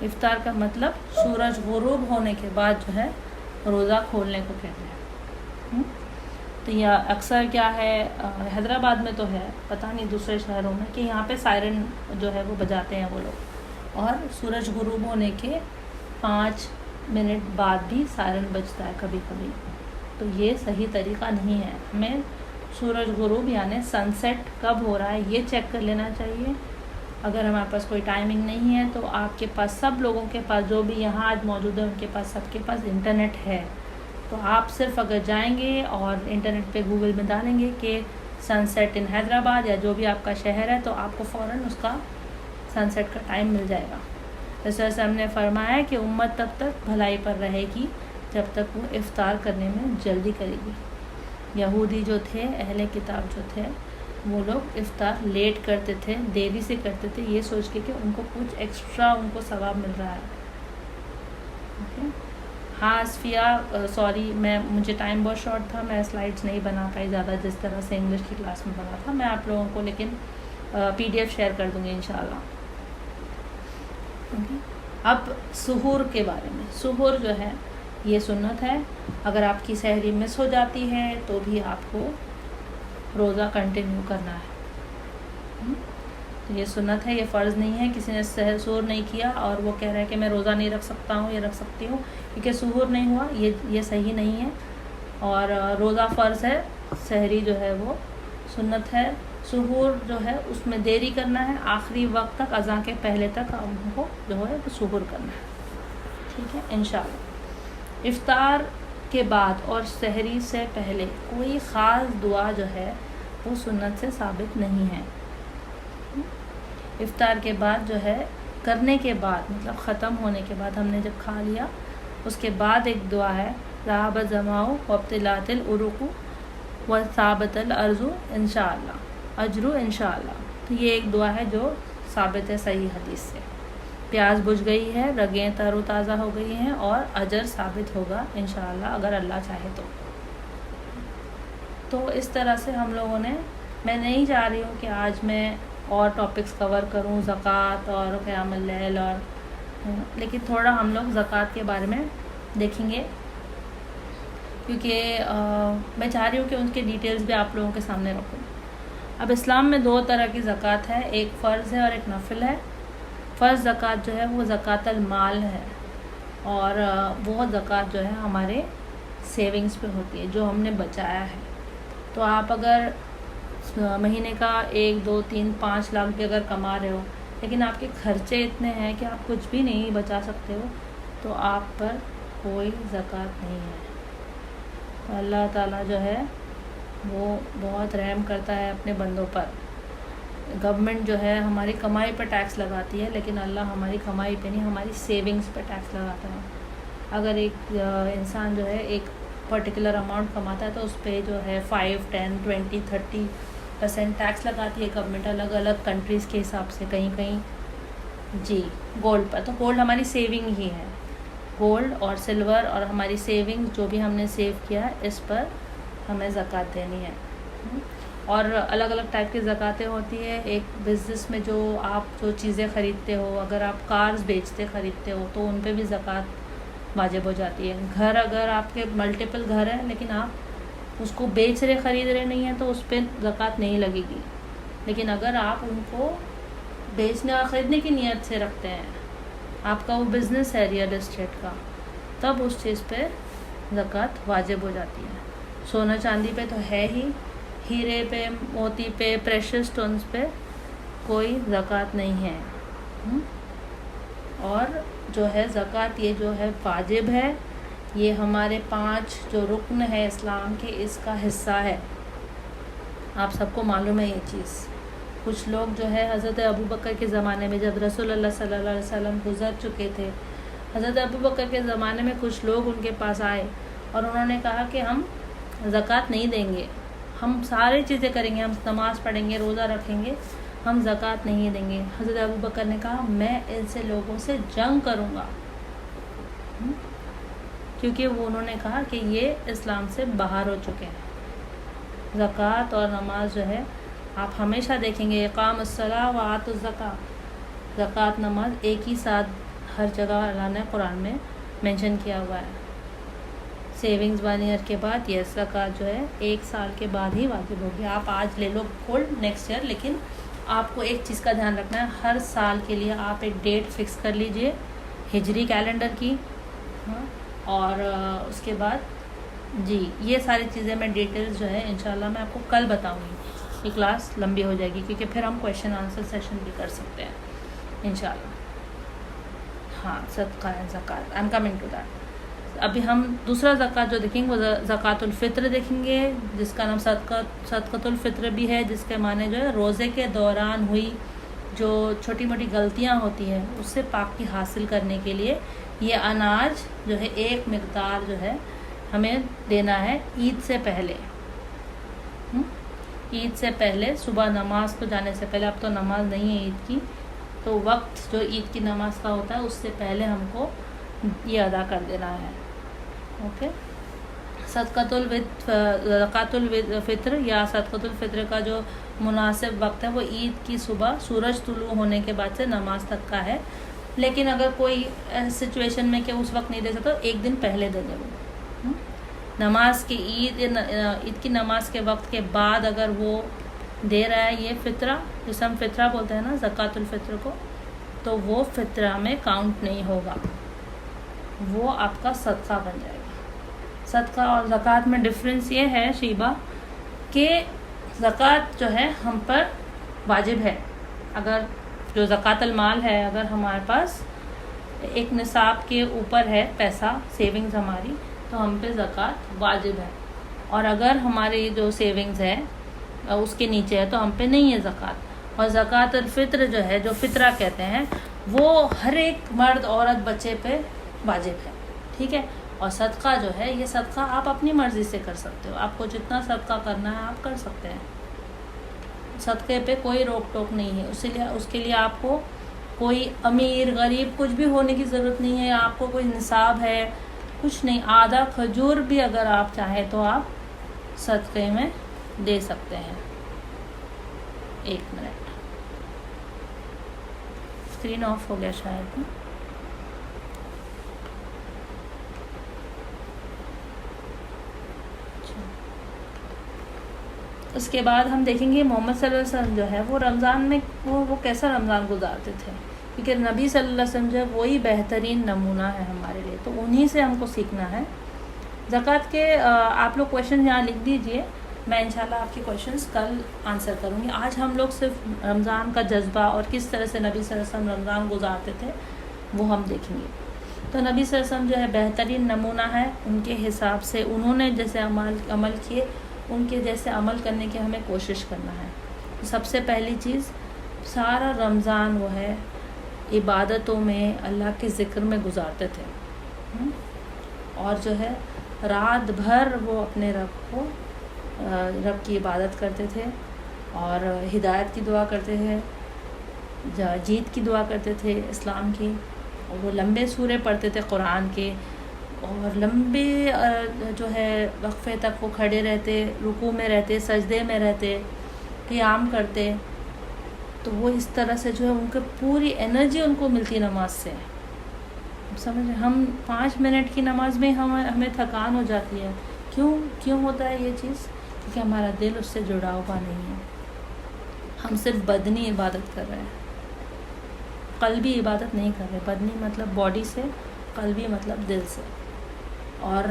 [SPEAKER 1] افطار کا مطلب سورج غروب ہونے کے بعد جو ہے روزہ کھولنے کو کہتے ہیں۔ تو یہ اکثر کیا ہے، حیدرآباد میں تو ہے، پتہ نہیں دوسرے شہروں میں، کہ یہاں پہ سائرن جو ہے وہ بجاتے ہیں وہ لوگ، اور سورج غروب ہونے کے 5 منٹ بعد بھی سائرن بجتا ہے کبھی کبھی۔ تو یہ صحیح طریقہ نہیں ہے، ہمیں سورج غروب یعنی سن سیٹ کب ہو رہا ہے یہ چیک کر لینا چاہیے۔ اگر ہمارے پاس کوئی ٹائمنگ نہیں ہے تو آپ کے پاس، سب لوگوں کے پاس جو بھی یہاں آج موجود ہے ان کے پاس، سب کے پاس انٹرنیٹ ہے، تو آپ صرف اگر جائیں گے اور انٹرنیٹ پہ گوگل میں ڈالیں گے کہ سن سیٹ ان حیدرآباد یا جو بھی آپ کا شہر ہے، تو آپ کو فوراً اس کا سن سیٹ کا ٹائم مل جائے گا۔ رسول اللہ ہم نے فرمایا کہ امت تب تک بھلائی پر رہے گی جب تک وہ افطار کرنے میں جلدی کرے گی۔ یہودی جو تھے، اہل کتاب جو تھے، وہ لوگ افطار لیٹ کرتے تھے، دیری سے کرتے تھے، یہ سوچ کے کہ ان کو کچھ ایکسٹرا ان کو ثواب مل رہا ہے۔ ہاں اسفیہ، سوری، مجھے ٹائم بہت شارٹ تھا، میں سلائڈس نہیں بنا پائی زیادہ جس طرح سے انگلش کی کلاس میں بنا تھا، میں آپ لوگوں کو لیکن PDF شیئر کر دوں گی انشاءاللہ۔ اب سحور کے بارے میں، سحور جو ہے یہ سنت ہے، اگر آپ کی سحری مس ہو جاتی ہے تو بھی آپ کو روزہ کنٹینیو کرنا ہے۔ تو یہ سنت ہے، یہ فرض نہیں ہے۔ کسی نے سحور نہیں کیا اور وہ کہہ رہا ہے کہ میں روزہ نہیں رکھ سکتا ہوں یا رکھ سکتی ہوں کیونکہ سحور نہیں ہوا، یہ صحیح نہیں ہے۔ اور روزہ فرض ہے، سحری جو ہے وہ سنت ہے۔ سحور جو ہے اس میں دیری کرنا ہے، آخری وقت تک، اذان کے پہلے تک ہم کو جو ہے وہ سحور کرنا ہے، ٹھیک ہے انشاءاللہ۔ افطار کے بعد اور سحری سے پہلے کوئی خاص دعا جو ہے وہ سنت سے ثابت نہیں ہے۔ افطار کے بعد جو ہے کرنے کے بعد، مطلب ختم ہونے کے بعد، ہم نے جب کھا لیا اس کے بعد ایک دعا ہے، ذهب الظمأ وابتلعت العروق وثابت الارض انشاءاللہ، اجر انشاءاللہ۔ تو یہ ایک دعا ہے جو ثابت ہے صحیح حدیث سے، پیاس بجھ گئی ہے، رگیں تر و تازہ ہو گئی ہیں، اور اجر ثابت ہوگا انشاءاللہ اگر اللہ چاہے تو۔ تو اس طرح سے ہم لوگوں نے، میں نہیں چاہ رہی ہوں کہ آج میں اور ٹاپکس کور کروں، زکوٰۃ اور قیام اللیل، اور لیکن تھوڑا ہم لوگ زکوٰۃ کے بارے میں دیکھیں گے، کیونکہ میں چاہ رہی ہوں کہ ان کے ڈیٹیلز بھی آپ لوگوں کے سامنے رکھوں۔ اب اسلام میں 2 طرح کی زکوٰۃ ہے، ایک فرض ہے اور ایک نفل ہے۔ فرض زکوٰۃ جو ہے وہ زکوٰۃ المال ہے، اور وہ زکوٰۃ جو ہے ہمارے سیونگز پہ ہوتی ہے، جو ہم نے بچایا ہے۔ تو آپ اگر مہینے کا 1 2 3 5 لاکھ بھی اگر کما رہے ہو، لیکن آپ کے خرچے اتنے ہیں کہ آپ کچھ بھی نہیں بچا سکتے ہو، تو آپ پر کوئی زکوٰۃ نہیں ہے۔ تو اللہ تعالیٰ جو ہے وہ بہت رحم کرتا ہے اپنے بندوں پر، گورنمنٹ جو ہے ہماری کمائی پہ ٹیکس لگاتی ہے، لیکن اللہ ہماری کمائی پہ نہیں، ہماری سیونگز پہ ٹیکس لگاتا ہے. اگر ایک انسان جو ہے ایک پرٹیکولر اماؤنٹ کماتا ہے تو اس پہ جو ہے 5, 10, 20, 30% ٹیکس لگاتی ہے گورنمنٹ، الگ الگ کنٹریز کے حساب سے. کہیں کہیں جی گولڈ پر، تو گولڈ ہماری سیونگ ہی ہے. گولڈ اور سلور اور ہماری سیونگ جو بھی ہم نے سیو کیا ہے اس پر ہمیں زکوٰۃ دینی ہے. اور الگ الگ ٹائپ کی زکوٰتیں ہوتی ہے. ایک بزنس میں جو آپ جو چیزیں خریدتے ہو، اگر آپ کارز بیچتے خریدتے ہو تو ان پہ بھی زکوٰۃ واجب ہو جاتی ہے. گھر اگر آپ کے ملٹیپل گھر ہیں لیکن آپ اس کو بیچ رہے خرید رہے نہیں ہیں تو اس پہ زکوٰۃ نہیں لگے گی. لیکن اگر آپ ان کو بیچنے اور خریدنے کی نیت سے رکھتے ہیں، آپ کا وہ بزنس ہے ریئل اسٹیٹ کا، تب اس چیز پہ زکوٰۃ واجب ہو جاتی ہے. سونا چاندی پہ تو ہے ہی، ہیرے پہ، موتی پہ، پریشس سٹونز پہ کوئی زکوٰۃ نہیں ہے. اور جو ہے زکوٰۃ یہ جو ہے واجب ہے، یہ ہمارے 5 جو رکن ہے اسلام کے اس کا حصہ ہے. آپ سب کو معلوم ہے یہ چیز. کچھ لوگ جو ہے حضرت ابوبکر کے زمانے میں جب رسول اللہ صلی اللہ علیہ وسلم گزر چکے تھے، حضرت ابوبکر کے زمانے میں کچھ لوگ ان کے پاس آئے اور انہوں نے کہا کہ ہم زکوٰۃ نہیں دیں گے، ہم ساری چیزیں کریں گے، ہم نماز پڑھیں گے، روزہ رکھیں گے، ہم زکوٰۃ نہیں دیں گے. حضرت ابوبکر نے کہا میں ایسے لوگوں سے جنگ کروں گا، کیونکہ وہ انہوں نے کہا کہ یہ اسلام سے باہر ہو چکے ہیں. زکوٰۃ اور نماز جو ہے آپ ہمیشہ دیکھیں گے، اقام الصلاۃ و آت الزکاۃ، زکوٰۃ نماز ایک ہی ساتھ ہر جگہ اللہ نے قرآن میں مینشن کیا ہوا ہے. سیونگز 1 ایئر کے بعد یہ زکوٰۃ جو ہے 1 سال کے بعد ہی واجب ہوگی. آپ آج لے لو گولڈ نیکسٹ ایئر، لیکن آپ کو ایک چیز کا دھیان رکھنا ہے، ہر سال کے لیے آپ ایک ڈیٹ فکس کر لیجئے ہجری کیلنڈر کی. اور اس کے بعد جی یہ ساری چیزیں میں ڈیٹیلز جو ہے انشاءاللہ میں آپ کو کل بتاؤں گی. یہ کلاس لمبی ہو جائے گی کیونکہ پھر ہم کویشچن آنسر سیشن بھی کر سکتے ہیں انشاءاللہ. ہاں صدقہ ہے، زکوٰۃ، I am coming to that. ابھی ہم دوسرا زکوٰۃ جو دیکھیں گے وہ زکوٰۃ الفطر دیکھیں گے، جس کا نام صدقۃ الفطر بھی ہے، جس کے معنی جو ہے روزے کے دوران ہوئی جو چھوٹی موٹی غلطیاں ہوتی ہیں اس سے پاکی حاصل کرنے کے لیے یہ اناج جو ہے ایک مقدار جو ہے ہمیں دینا ہے عید سے پہلے. عید سے پہلے صبح نماز کو جانے سے پہلے، اب تو نماز نہیں ہے عید کی، تو وقت جو عید کی نماز کا ہوتا ہے اس سے پہلے ہم کو یہ ادا کر دینا ہے. اوکے. زکوٰۃ الفطر یا صدقۃ الفطر کا جو مناسب وقت ہے وہ عید کی صبح سورج طلوع ہونے کے بعد سے نماز تک کا ہے. لیکن اگر کوئی سچویشن میں کہ اس وقت نہیں دے سکتا تو 1 دن پہلے دے دیں. وہ نماز کی عید کی نماز کے وقت کے بعد اگر وہ دے رہا ہے یہ فطرہ، جسے ہم فطرہ بولتے ہیں نا زکوٰۃ الفطر کو، تو وہ فطرہ میں کاؤنٹ نہیں ہوگا، وہ آپ کا صدقہ بن جائے گا. صدقہ اور زکوٰۃ میں ڈفرینس یہ ہے شیبہ کہ زکوٰۃ جو ہے ہم پر واجب ہے. اگر جو زکوٰۃ المال ہے، اگر ہمارے پاس ایک نصاب کے اوپر ہے پیسہ، سیونگز ہماری، تو ہم پہ زکوٰۃ واجب ہے. اور اگر ہماری جو سیونگز ہے اس کے نیچے ہے تو ہم پہ نہیں ہے زکوٰۃ. اور زکوٰۃ الفطر جو ہے، جو فطرہ کہتے ہیں، وہ ہر ایک مرد عورت بچے پہ واجب ہے. ٹھیک ہے. اور صدقہ جو ہے یہ صدقہ آپ اپنی مرضی سے کر سکتے ہو، آپ کو جتنا صدقہ کرنا ہے آپ کر سکتے ہیں. صدقے پہ کوئی روک ٹوک نہیں ہے. اس کے لیے آپ کو کوئی امیر غریب کچھ بھی ہونے کی ضرورت نہیں ہے. آپ کو کوئی نصاب ہے کچھ نہیں. آدھا کھجور بھی اگر آپ چاہیں تو آپ صدقے میں دے سکتے ہیں. 1 منٹ، اسکرین آف ہو گیا شاید. اس کے بعد ہم دیکھیں گے محمد صلی اللہ علیہ وسلم جو ہے وہ رمضان میں وہ کیسا رمضان گزارتے تھے، کیونکہ نبی صلی اللہ علیہ وسلم جو ہے وہی بہترین نمونہ ہے ہمارے لیے، تو انہی سے ہم کو سیکھنا ہے. زکوٰۃ کے آپ لوگ کویشچن یہاں لکھ دیجئے، میں انشاءاللہ آپ کے کویشچنس کل آنسر کروں گی. آج ہم لوگ صرف رمضان کا جذبہ اور کس طرح سے نبی صلی اللہ علیہ وسلم رمضان گزارتے تھے وہ ہم دیکھیں گے. تو نبی صلی اللہ علیہ وسلم جو ہے بہترین نمونہ ہے. ان کے حساب سے انہوں نے جیسے عمل کیے ان کے جیسے عمل کرنے کی ہمیں کوشش کرنا ہے. سب سے پہلی چیز، سارا رمضان وہ ہے عبادتوں میں اللہ کے ذکر میں گزارتے تھے، اور جو ہے رات بھر وہ اپنے رب کی عبادت کرتے تھے، اور ہدایت کی دعا کرتے تھے، جیت کی دعا کرتے تھے اسلام کی، اور وہ لمبے سورے پڑھتے تھے قرآن کے، اور لمبے جو ہے وقفے تک وہ کھڑے رہتے، رکوع میں رہتے، سجدے میں رہتے، قیام کرتے. تو وہ اس طرح سے جو ہے ان کے پوری انرجی ان کو ملتی نماز سے. سمجھ، ہم 5 منٹ کی نماز میں ہمیں تھکان ہو جاتی ہے. کیوں ہوتا ہے یہ چیز؟ کیونکہ ہمارا دل اس سے جڑا ہوا نہیں ہے. ہم صرف بدنی عبادت کر رہے ہیں، قلبی عبادت نہیں کر رہے. بدنی مطلب باڈی سے، قلبی مطلب دل سے. اور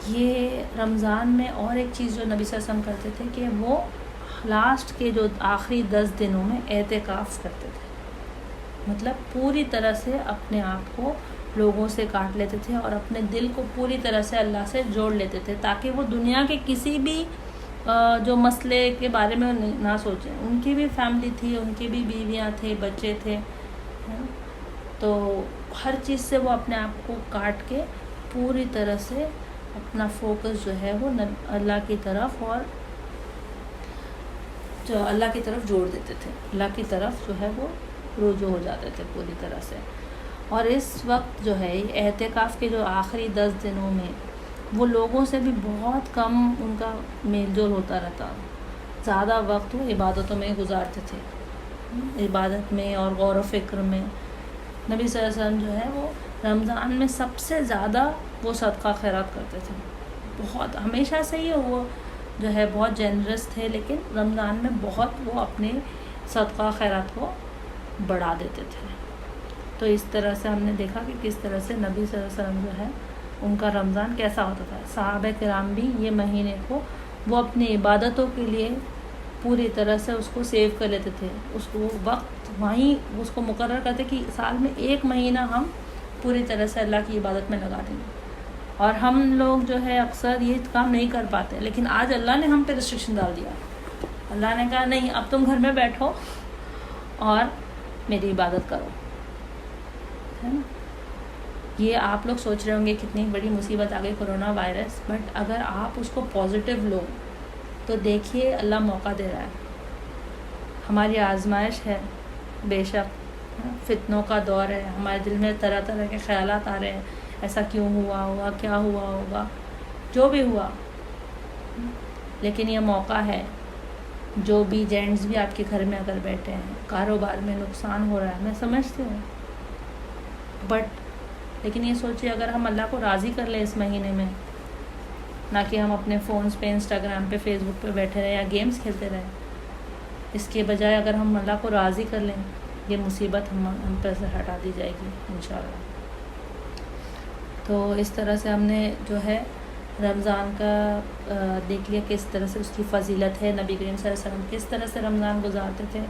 [SPEAKER 1] یہ رمضان میں اور ایک چیز جو نبی صلی اللہ علیہ وسلم کرتے تھے کہ وہ لاسٹ کے جو آخری 10 دنوں میں اعتکاف کرتے تھے. مطلب پوری طرح سے اپنے آپ کو لوگوں سے کاٹ لیتے تھے اور اپنے دل کو پوری طرح سے اللہ سے جوڑ لیتے تھے، تاکہ وہ دنیا کے کسی بھی جو مسئلے کے بارے میں نہ سوچیں. ان کی بھی فیملی تھی، ان کی بھی بیویاں تھے، بچے تھے، تو ہر چیز سے وہ اپنے آپ کو کاٹ کے پوری طرح سے اپنا فوکس جو ہے وہ اللہ کی طرف، اور جو اللہ کی طرف جوڑ دیتے تھے. اللہ کی طرف جو ہے وہ رجوع ہو جاتے تھے پوری طرح سے. اور اس وقت جو ہے اعتکاف کے جو آخری 10 دنوں میں وہ لوگوں سے بھی بہت کم ان کا میل جول ہوتا رہتا. زیادہ وقت وہ عبادتوں میں گزارتے تھے، عبادت میں اور غور و فکر میں. نبی صلی اللہ علیہ وسلم جو ہے وہ رمضان میں سب سے زیادہ وہ صدقہ خیرات کرتے تھے. بہت ہمیشہ سے ہی وہ جو ہے بہت جنرس تھے، لیکن رمضان میں بہت وہ اپنے صدقہ خیرات کو بڑھا دیتے تھے. تو اس طرح سے ہم نے دیکھا کہ کس طرح سے نبی صلی اللہ علیہ وسلم جو ہے ان کا رمضان کیسا ہوتا تھا. صحابہ کرام بھی یہ مہینے کو وہ اپنی عبادتوں کے لیے پوری طرح سے اس کو سیو کر لیتے تھے. اس کو وقت وہیں اس کو مقرر کرتے کہ سال میں 1 مہینہ ہم پوری طرح سے اللہ کی عبادت میں لگا دیں گے. اور ہم لوگ جو ہے اکثر یہ کام نہیں کر پاتے، لیکن آج اللہ نے ہم پہ ریسٹرکشن ڈال دیا. اللہ نے کہا نہیں، اب تم گھر میں بیٹھو اور میری عبادت کرو، ہے نا. یہ آپ لوگ سوچ رہے ہوں گے کتنی بڑی مصیبت آ گئی کورونا وائرس، بٹ اگر آپ اس کو پازیٹیو لو تو دیکھیے اللہ موقع دے رہا ہے. ہماری آزمائش ہے، بے شک فتنوں کا دور ہے، ہمارے دل میں طرح طرح کے خیالات آ رہے ہیں، ایسا کیوں ہوا کیا ہوا ہوگا، جو بھی ہوا. لیکن یہ موقع ہے. جو بھی جینٹس بھی آپ کے گھر میں اگر بیٹھے ہیں، کاروبار میں نقصان ہو رہا ہے، میں سمجھتی ہوں، لیکن یہ سوچیے اگر ہم اللہ کو راضی کر لیں اس مہینے میں، نہ کہ ہم اپنے فونز پہ، انسٹاگرام پہ، فیس بک پہ بیٹھے رہیں یا گیمز کھیلتے رہیں. اس کے بجائے اگر ہم اللہ کو راضی کر لیں، یہ مصیبت ہم پہ سے ہٹا دی جائے گی انشاءاللہ. تو اس طرح سے ہم نے جو ہے رمضان کا دیکھ لیا کس طرح سے اس کی فضیلت ہے. نبی کریم صلی اللہ علیہ وسلم کس طرح سے رمضان گزارتے تھے.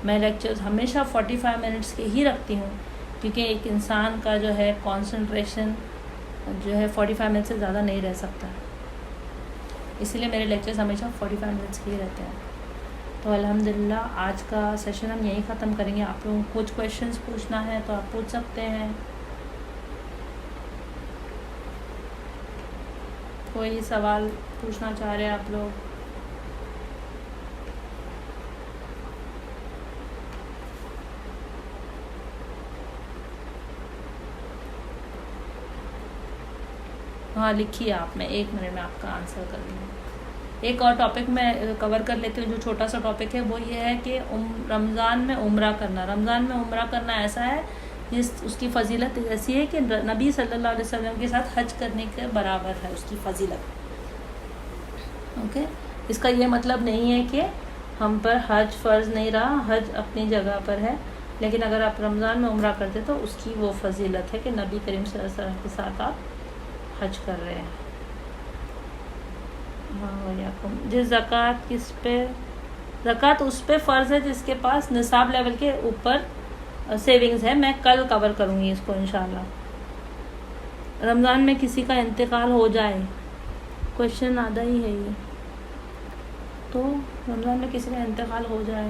[SPEAKER 1] میں لیکچرز ہمیشہ 45 منٹس کے ہی رکھتی ہوں، کیونکہ ایک انسان کا جو ہے کانسنٹریشن جو ہے 45 منٹ سے زیادہ نہیں رہ سکتا، اسی لیے میرے لیکچرز ہمیشہ 45 منٹس کے ہی رہتے ہیں. تو الحمدللہ آج کا سیشن ہم یہیں ختم کریں گے. آپ لوگوں کو کچھ کویشچنس پوچھنا ہے تو آپ پوچھ سکتے ہیں. کوئی سوال پوچھنا چاہ رہے ہیں آپ لوگ؟ ہاں لکھیے آپ، میں 1 منٹ میں آپ کا آنسر کر دوں. ایک اور ٹاپک میں کور کر لیتی ہوں، جو چھوٹا سا ٹاپک ہے، وہ یہ ہے کہ رمضان میں عمرہ کرنا. رمضان میں عمرہ کرنا ایسا ہے، اس کی فضیلت ایسی ہے کہ نبی صلی اللہ علیہ وسلم کے ساتھ حج کرنے کے برابر ہے اس کی فضیلت. اوکے، اس کا یہ مطلب نہیں ہے کہ ہم پر حج فرض نہیں رہا، حج اپنی جگہ پر ہے، لیکن اگر آپ رمضان میں عمرہ کرتے تو اس کی وہ فضیلت ہے کہ نبی کریم صلی اللہ علیہ وسلم کے ساتھ آپ حج کر رہے ہیں. جس زکوٰۃ کس پہ؟ زکوٰۃ اس پہ فرض ہے جس کے پاس نصاب لیول کے اوپر سیونگز ہے. میں کل کور کروں گی اس کو انشاءاللہ. رمضان میں کسی کا انتقال ہو جائے، کویشچن آدھا ہی ہے یہ. تو رمضان میں کسی کا انتقال ہو جائے.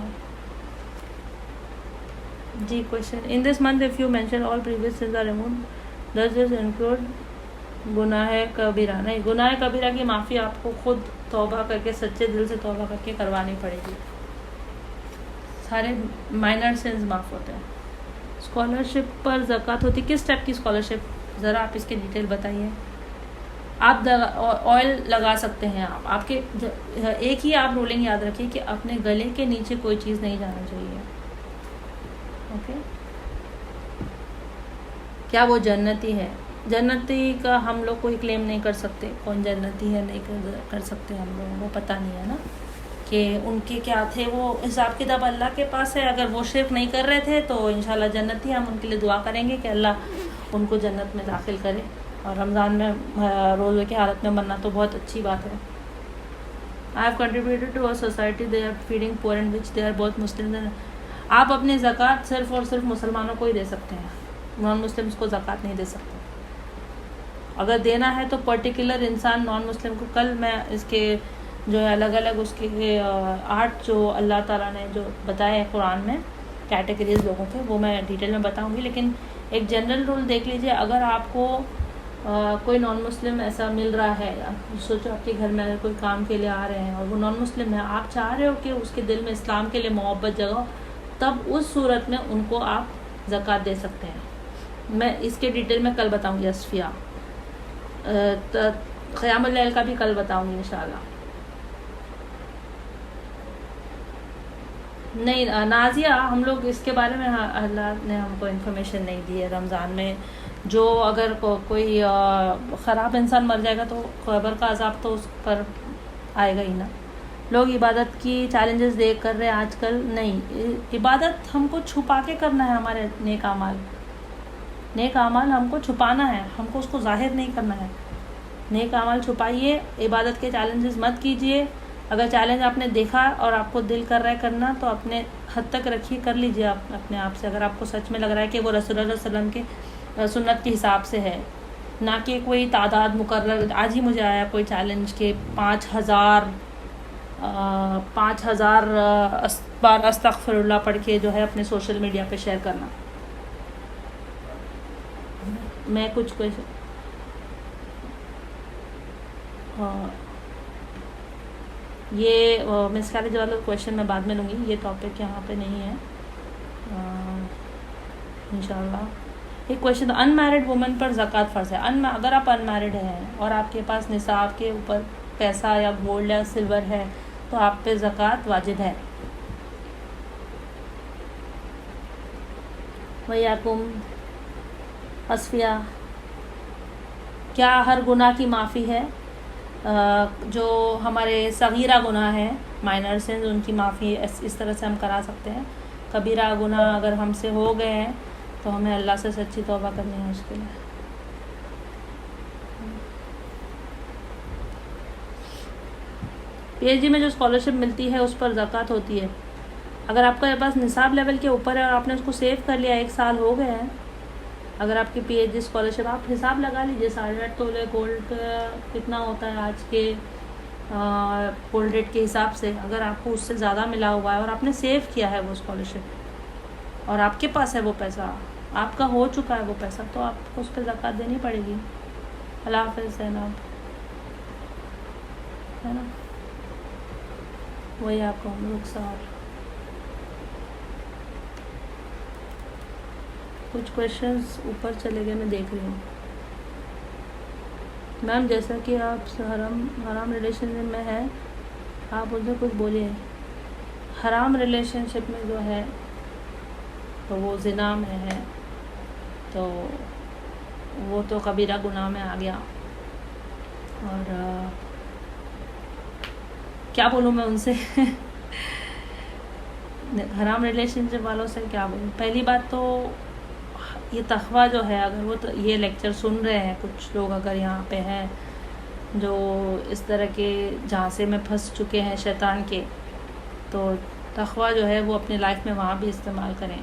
[SPEAKER 1] جی question, in this month if you mention all previous sins are removed does this include گناہ کبیرہ؟ نہیں, گناہ کبیرہ کی معافی آپ کو خود توبہ کر کے, سچے دل سے توبہ کر کے کروانی پڑے گی. سارے مائنر سینس معاف ہوتے ہیں. اسکالرشپ پر زکوٰۃ ہوتی, کس ٹائپ کی اسکالرشپ, ذرا آپ اس کی ڈیٹیل بتائیے. آپ آئل لگا سکتے ہیں, آپ کے ایک ہی آپ رولنگ یاد رکھیے کہ اپنے گلے کے نیچے کوئی چیز نہیں جانا چاہیے. اوکے, کیا وہ جنتی ہے؟ جنتی کا ہم لوگ کوئی کلیم نہیں کر سکتے, کون جنتی ہے نہیں کر سکتے ہم لوگوں کو پتہ نہیں ہے نا کہ ان کے کیا تھے. وہ حساب کتاب اللہ کے پاس ہے. اگر وہ شرک نہیں کر رہے تھے تو انشاءاللہ جنتی, ہم ان کے لیے دعا کریں گے کہ اللہ ان کو جنت میں داخل کرے. اور رمضان میں روزے کی حالت میں مرنا تو بہت اچھی بات ہے. I have contributed to a society they are feeding poor and which they are بہت مسلم. آپ اپنی زکوٰۃ صرف اور صرف مسلمانوں کو ہی دے سکتے ہیں, نان مسلمس کو زکوٰۃ نہیں دے سکتے. اگر دینا ہے تو پرٹیکولر انسان نان مسلم کو, کل میں اس کے جو ہے الگ الگ اس کے 8 جو اللہ تعالیٰ نے جو بتائے ہیں قرآن میں کیٹیگریز لوگوں کے, وہ میں ڈیٹیل میں بتاؤں گی. لیکن ایک جنرل رول دیکھ لیجئے, اگر آپ کو کوئی نان مسلم ایسا مل رہا ہے, سوچو آپ کے گھر میں اگر کوئی کام کے لیے آ رہے ہیں اور وہ نان مسلم ہے, آپ چاہ رہے ہو کہ اس کے دل میں اسلام کے لیے محبت جگاؤ, تب اس صورت میں ان کو آپ زکوٰۃ دے سکتے ہیں. میں اس کے ڈیٹیل میں کل بتاؤں گی. اصفیہ قیام اللیل کا بھی کل بتاؤں گی انشاءاللہ. نہیں نازیہ, ہم لوگ اس کے بارے میں اللہ نے ہم کو انفارمیشن نہیں دی ہے. رمضان میں جو اگر کوئی خراب انسان مر جائے گا تو قبر کا عذاب تو اس پر آئے گا ہی نا. لوگ عبادت کی چیلنجز دیکھ کر رہے آج کل. نہیں, عبادت ہم کو چھپا کے کرنا ہے. ہمارے نیک اعمال ہم کو چھپانا ہے, ہم کو اس کو ظاہر نہیں کرنا ہے. نیک اعمال چھپائیے, عبادت کے چیلنجز مت کیجیے. اگر چیلنج آپ نے دیکھا اور آپ کو دل کر رہا ہے کرنا تو اپنے حد تک رکھیے, کر لیجیے آپ اپنے آپ سے. اگر آپ کو سچ میں لگ رہا ہے کہ وہ رسول اللہ صلی اللہ علیہ وسلم کے سنت کے حساب سے ہے, نہ کہ کوئی تعداد مقرر. آج ہی مجھے آیا کوئی چیلنج کہ 5000 بار استغفر اللہ پڑھ کے جو ہے اپنے سوشل میڈیا پہ شیئر کرنا. میں کچھ یہ مس کیریج والا کویشچن میں بعد میں لوں گی, یہ ٹاپک یہاں پہ نہیں ہے انشاءاللہ. ایک کویشچن, ان میرڈ وومن پر زکوٰۃ فرض ہے؟ اگر آپ ان میرڈ ہیں اور آپ کے پاس نصاب کے اوپر پیسہ یا گولڈ یا سلور ہے تو آپ پہ زکوٰۃ واجب ہے. وَيَاكُمْ اصفیہ, کیا ہر گناہ کی معافی ہے؟ جو ہمارے صغیرہ گناہ ہیں, مائنر سینز, ان کی معافی اس طرح سے ہم کرا سکتے ہیں. کبیرہ گناہ اگر ہم سے ہو گئے ہیں تو ہمیں اللہ سے سچی توبہ کرنی ہے اس کے لیے. پی ایچ ڈی میں جو اسکالرشپ ملتی ہے اس پر زکوٰۃ ہوتی ہے. اگر آپ کے پاس نصاب لیول کے اوپر ہے اور آپ نے اس کو سیو کر لیا, 1 سال ہو گئے ہیں, اگر آپ کی پی ایچ ڈی اسکالرشپ, آپ حساب لگا لیجیے 8.5 تولے گولڈ کتنا ہوتا ہے آج کے گولڈ ریٹ کے حساب سے. اگر آپ کو اس سے زیادہ ملا ہوا ہے اور آپ نے سیو کیا ہے وہ اسکالرشپ اور آپ کے پاس ہے وہ پیسہ, آپ کا ہو چکا ہے وہ پیسہ, تو آپ کو اس پہ زکوٰۃ دینی پڑے گی. اللہ حافظ زینب, ہے نا, وہی آپ کو رخسار. کچھ کویشچنز اوپر چلے گئے, میں دیکھ رہی ہوں. میم جیسا کہ آپ حرام ریلیشن میں ہیں, آپ ان سے کچھ بولیے. حرام ریلیشن شپ میں جو ہے تو وہ زنا میں ہے, تو وہ تو کبیرہ گناہ میں آ گیا. اور کیا بولوں میں ان سے حرام ریلیشن شپ والوں سے کیا بولوں. پہلی بات تو یہ تقویٰ جو ہے, اگر وہ یہ لیکچر سن رہے ہیں کچھ لوگ اگر یہاں پہ ہیں جو اس طرح کے جھانسے میں پھنس چکے ہیں شیطان کے, تو تقویٰ جو ہے وہ اپنی لائف میں وہاں بھی استعمال کریں.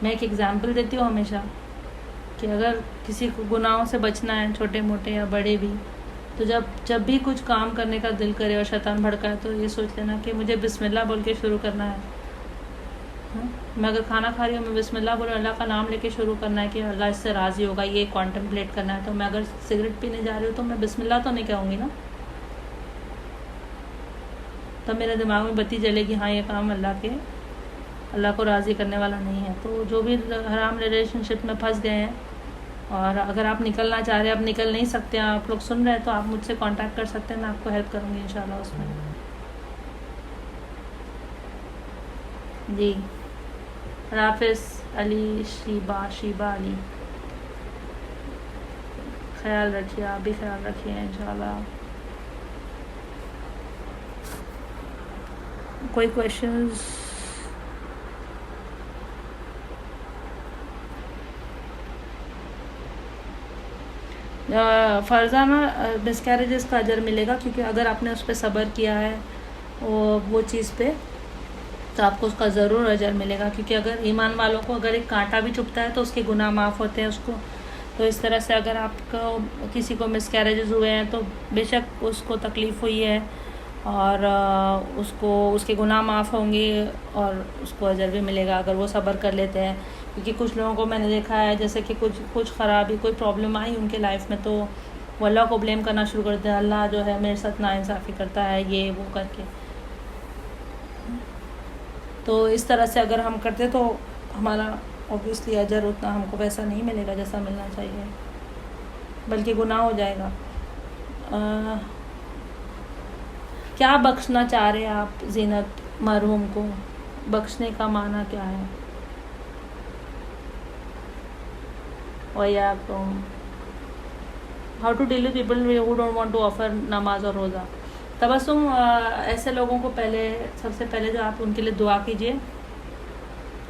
[SPEAKER 1] میں ایک ایگزامپل دیتی ہوں ہمیشہ کہ اگر کسی کو گناہوں سے بچنا ہے, چھوٹے موٹے یا بڑے بھی, تو جب بھی کچھ کام کرنے کا دل کرے اور شیطان بھڑکائے تو یہ سوچ لینا کہ مجھے بسم اللہ بول کے شروع کرنا ہے. میں اگر کھانا کھا رہی ہوں، میں بسم اللہ بولوں، اللہ کا نام لے کے شروع کرنا ہے کہ اللہ اس سے راضی ہوگا، یہ کانٹمپلیٹ کرنا ہے. تو میں اگر سگریٹ پینے جا رہی ہوں تو میں بسم اللہ تو نہیں کہوں گی نا، تب میرے دماغ میں بتی جلے گی ہاں یہ کام اللہ کو راضی کرنے والا نہیں ہے. تو جو بھی حرام ریلیشن شپ میں پھنس گئے ہیں اور اگر آپ نکلنا چاہ رہے ہیں، آپ نکل نہیں سکتے ہیں، آپ لوگ سن رہے ہیں، تو آپ مجھ سے کانٹیکٹ کر سکتے ہیں، میں آپ کو ہیلپ کروں گی انشاءاللہ اس میں. جی حافظ علی شیبہ علی، خیال رکھیے، آپ بھی خیال رکھیے انشاءاللہ. کوئی کویشچنز؟ فرزانہ مس کیریجز کا اجر ملے گا، کیونکہ اگر آپ نے اس پہ صبر کیا ہے وہ چیز پہ، تو آپ کو اس کا ضرور اجر ملے گا. کیونکہ اگر ایمان والوں کو اگر ایک کانٹا بھی چبھتا ہے تو اس کے گناہ معاف ہوتے ہیں اس کو. تو اس طرح سے اگر آپ کو کسی کو مس کیریجز ہوئے ہیں تو بے شک اس کو تکلیف ہوئی ہے اور اس کے گناہ معاف ہوں گے اور اس کو اجر بھی ملے گا اگر وہ صبر کر لیتے ہیں. کیونکہ کچھ لوگوں کو میں نے دیکھا ہے جیسے کہ کچھ خرابی، کوئی پرابلم آئی ان کے لائف میں تو وہ اللہ کو بلیم کرنا شروع کرتے ہیں، اللہ جو ہے میرے ساتھ ناانصافی کرتا ہے، یہ وہ کر کے. تو اس طرح سے اگر ہم کرتے تو ہمارا اوبویسلی اجر اتنا ہم کو ویسا نہیں ملے گا جیسا ملنا چاہیے، بلکہ گناہ ہو جائے گا. کیا بخشنا چاہ رہے ہیں آپ زینت مرحوم کو؟ بخشنے کا معنی کیا ہے؟ وَيَاكُمْ how to deal with people who don't want to offer نماز اور روزہ. تبسم ایسے لوگوں کو سب سے پہلے جو آپ ان کے لیے دعا کیجیے،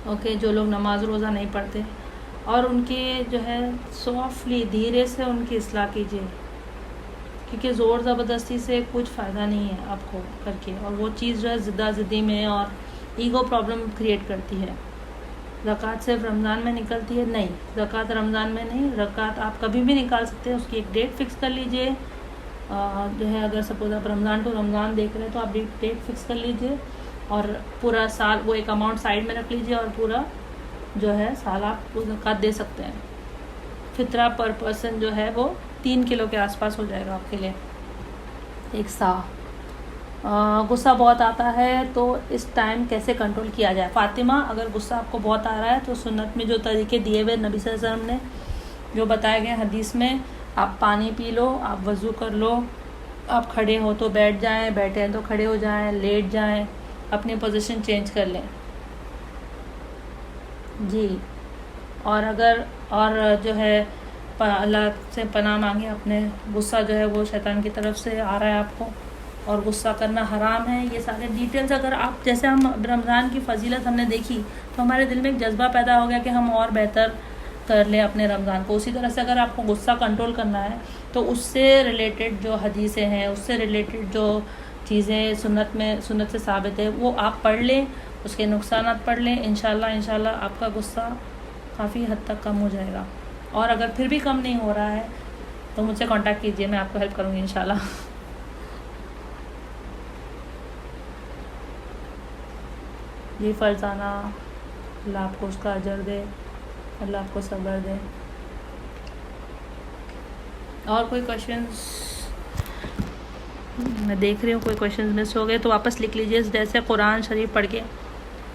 [SPEAKER 1] اوکے، جو لوگ نماز روزہ نہیں پڑھتے، اور ان کی جو ہے سافٹلی دھیرے سے ان کی اصلاح کیجیے، کیونکہ زور زبردستی سے کچھ فائدہ نہیں ہے آپ کو کر کے، اور وہ چیز جو ہے زدہ زدی میں اور ایگو پرابلم کریٹ کرتی ہے. زکوٰۃ صرف رمضان میں نکلتی ہے؟ نہیں، زکوٰۃ رمضان میں نہیں، زکوٰۃ آپ کبھی بھی نکال سکتے ہیں. اس کی ایک ڈیٹ فکس کر لیجئے، جو ہے اگر سپوز آپ رمضان ٹو رمضان دیکھ رہے ہیں تو آپ ڈیٹ فکس کر لیجئے اور پورا سال وہ ایک اماؤنٹ سائڈ میں رکھ لیجئے اور پورا جو ہے سال آپ کو زکوٰۃ دے سکتے ہیں. فطرہ پر پرسن جو ہے وہ 3 کلو کے آس پاس ہو جائے گا آپ کے لیے ایک سا. غصہ بہت آتا ہے تو اس ٹائم کیسے کنٹرول کیا جائے؟ فاطمہ، اگر غصہ آپ کو بہت آ رہا ہے تو سنت میں جو طریقے دیے ہوئے نبی صلی اللہ علیہ وسلم نے جو بتائے گئے حدیث میں، آپ پانی پی لو، آپ وضو کر لو، آپ کھڑے ہو تو بیٹھ جائیں، بیٹھے ہیں تو کھڑے ہو جائیں، لیٹ جائیں، اپنی پوزیشن چینج کر لیں. جی، اور جو ہے اللہ سے پناہ مانگے، اپنے غصہ جو ہے وہ شیطان کی طرف سے آ رہا ہے آپ کو اور غصہ کرنا حرام ہے. یہ سارے ڈیٹیلز اگر آپ جیسے ہم رمضان کی فضیلت ہم نے دیکھی تو ہمارے دل میں ایک جذبہ پیدا ہو گیا کہ ہم اور بہتر کر لیں اپنے رمضان کو. اسی طرح سے اگر آپ کو غصہ کنٹرول کرنا ہے تو اس سے ریلیٹڈ جو حدیثیں ہیں، اس سے ریلیٹڈ جو چیزیں سنت سے ثابت ہے وہ آپ پڑھ لیں، اس کے نقصانات پڑھ لیں. انشاءاللہ آپ کا غصہ کافی حد تک کم ہو جائے گا. اور اگر پھر بھی کم نہیں ہو رہا ہے تو مجھ سے کانٹیکٹ کیجیے، میں آپ کو ہیلپ کروں گی انشاءاللہ. جی فرزانہ، اللہ آپ کو اس کا اجر دے، اللہ آپ کو صبر دے. اور کوئی کویشچنز؟ میں دیکھ رہی ہوں کوئی کویشچنز مس ہو گئے تو واپس لکھ لیجیے. جیسے قرآن شریف پڑھ کے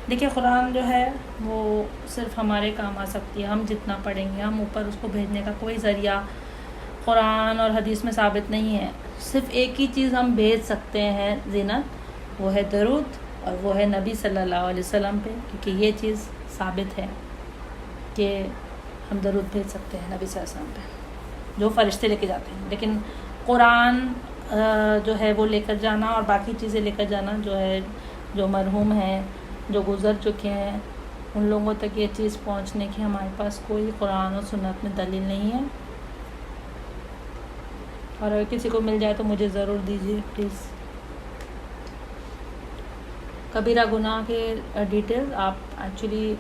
[SPEAKER 1] دیکھیے، قرآن جو ہے وہ صرف ہمارے کام آ سکتی ہے، ہم جتنا پڑھیں گے. ہم اوپر اس کو بھیجنے کا کوئی ذریعہ قرآن اور حدیث میں ثابت نہیں ہے. صرف ایک ہی چیز ہم بھیج سکتے ہیں زینت، وہ ہے درود، اور وہ ہے نبی صلی اللہ علیہ وسلم پہ، کیونکہ یہ چیز ثابت ہے کہ ہم درود بھیج سکتے ہیں نبی صلی اللہ علیہ وسلم پہ جو فرشتے لے کے جاتے ہیں. لیکن قرآن جو ہے وہ لے کر جانا اور باقی چیزیں لے کر جانا جو ہے، جو مرحوم ہیں، جو گزر چکے ہیں، ان لوگوں تک یہ چیز پہنچنے کی ہمارے پاس کوئی قرآن اور سنت میں دلیل نہیں ہے. اور اگر کسی کو مل جائے تو مجھے ضرور دیجیے پلیز. کبیرہ گناہ کے ڈیٹیل آپ ایکچولی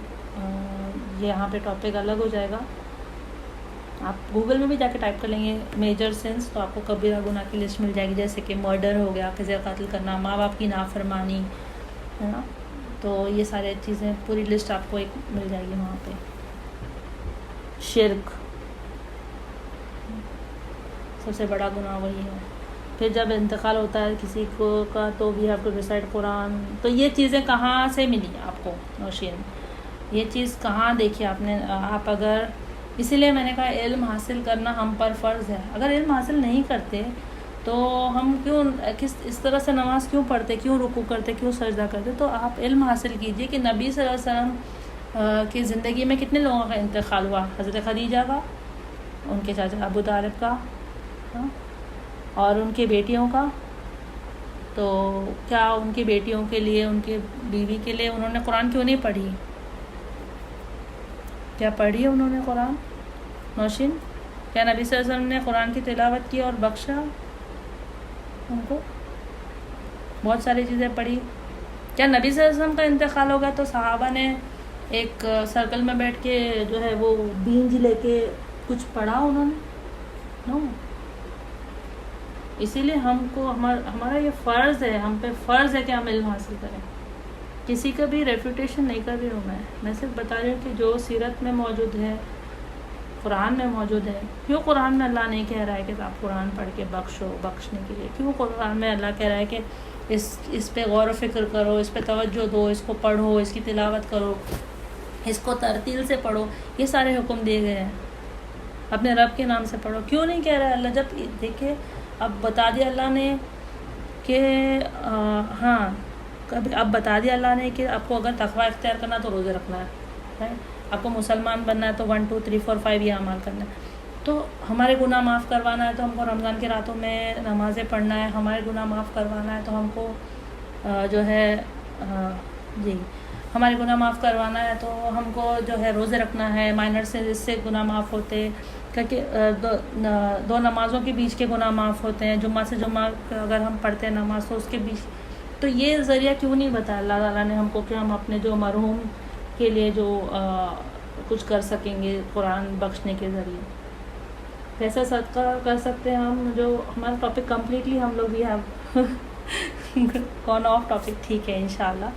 [SPEAKER 1] یہاں پہ ٹاپک الگ ہو جائے گا. آپ گوگل میں بھی جا کے ٹائپ کر لیں گے میجر سنس تو آپ کو کبیرہ گناہ کی لسٹ مل جائے گی، جیسے کہ مرڈر ہو گیا، کسی کا قتل کرنا، ماں باپ کی نافرمانی، ہے نا. تو یہ سارے چیزیں پوری لسٹ آپ کو ایک مل جائے گی وہاں پہ. شرک سب سے بڑا گناہ وہی ہے. پھر جب انتقال ہوتا ہے کسی کو کا تو وی ہیو ٹو ریسائٹ قرآن. تو یہ چیزیں کہاں سے ملی آپ کو نوشین؟ یہ چیز کہاں دیکھی آپ نے؟ آپ اگر، اسی لیے میں نے کہا علم حاصل کرنا ہم پر فرض ہے. اگر علم حاصل نہیں کرتے تو ہم کیوں اس طرح سے نماز کیوں پڑھتے، کیوں رکوع کرتے، کیوں سجدہ کرتے؟ تو آپ علم حاصل کیجئے کہ نبی صلی اللہ علیہ وسلم کی زندگی میں کتنے لوگوں کا انتقال ہوا. حضرت خدیجہ کا، ان کے چاچا ابو طالب کا، اور ان کی بیٹیوں کا. تو کیا ان کی بیٹیوں کے لیے، ان کی بیوی کے لیے انہوں نے قرآن کیوں نہیں پڑھی؟ کیا پڑھی انہوں نے قرآن نوشین؟ کیا نبی صلی اللہ علیہ وسلم نے قرآن کی تلاوت کی اور بخشا ان کو؟ بہت ساری چیزیں پڑھی. کیا نبی صلی اللہ علیہ وسلم کا انتقال ہوگا تو صحابہ نے ایک سرکل میں بیٹھ کے جو ہے وہ بینج لے کے کچھ پڑھا انہوں نے؟ نو. اسی لیے ہم کو ہمارا یہ فرض ہے، ہم پہ فرض ہے کہ ہم علم حاصل کریں. کسی کا بھی ریپوٹیشن نہیں کر رہی ہوں میں صرف بتا رہی ہوں کہ جو سیرت میں موجود ہے، قرآن میں موجود ہے. کیوں قرآن میں اللہ نہیں کہہ رہا ہے کہ آپ قرآن پڑھ کے بخشو، بخشنے کے لیے؟ کیوں قرآن میں اللہ کہہ رہا ہے کہ اس پہ غور و فکر کرو، اس پہ توجہ دو، اس کو پڑھو، اس کی تلاوت کرو، اس کو ترتیل سے پڑھو؟ یہ سارے حکم دیے گئے ہیں. اپنے رب کے نام سے پڑھو. کیوں نہیں کہہ رہا ہے اللہ؟ جب دیکھیں اب بتا دیا اللہ نے کہ اب بتا دیا اللہ نے کہ آپ کو اگر تقوی اختیار کرنا تو روزے رکھنا ہے، آپ کو مسلمان بننا ہے تو 1 2 3 4 5 یہ اعمال کرنا ہے. تو ہمارے گناہ معاف کروانا ہے تو ہم کو رمضان کی راتوں میں نمازیں پڑھنا ہے. ہمارے گناہ معاف کروانا ہے تو ہم کو جو ہے ہمارے گناہ معاف کروانا ہے تو ہم کو جو ہے روزے رکھنا ہے. مائنر سے اس سے گناہ معاف ہوتے، کیونکہ 2 نمازوں کے بیچ کے گناہ معاف ہوتے ہیں. جمعہ سے جمعہ اگر ہم پڑھتے ہیں نماز تو اس کے بیچ. تو یہ ذریعہ کیوں نہیں بتایا اللہ تعالیٰ نے ہم کو کہ ہم اپنے جو مرحوم کے لیے جو کچھ کر سکیں گے قرآن بخشنے کے ذریعے؟ کیسا صدقہ کر سکتے ہیں ہم؟ جو ہمارا ٹاپک کمپلیٹلی ہم لوگ بھی کون آف ٹاپک، ٹھیک ہے انشاءاللہ.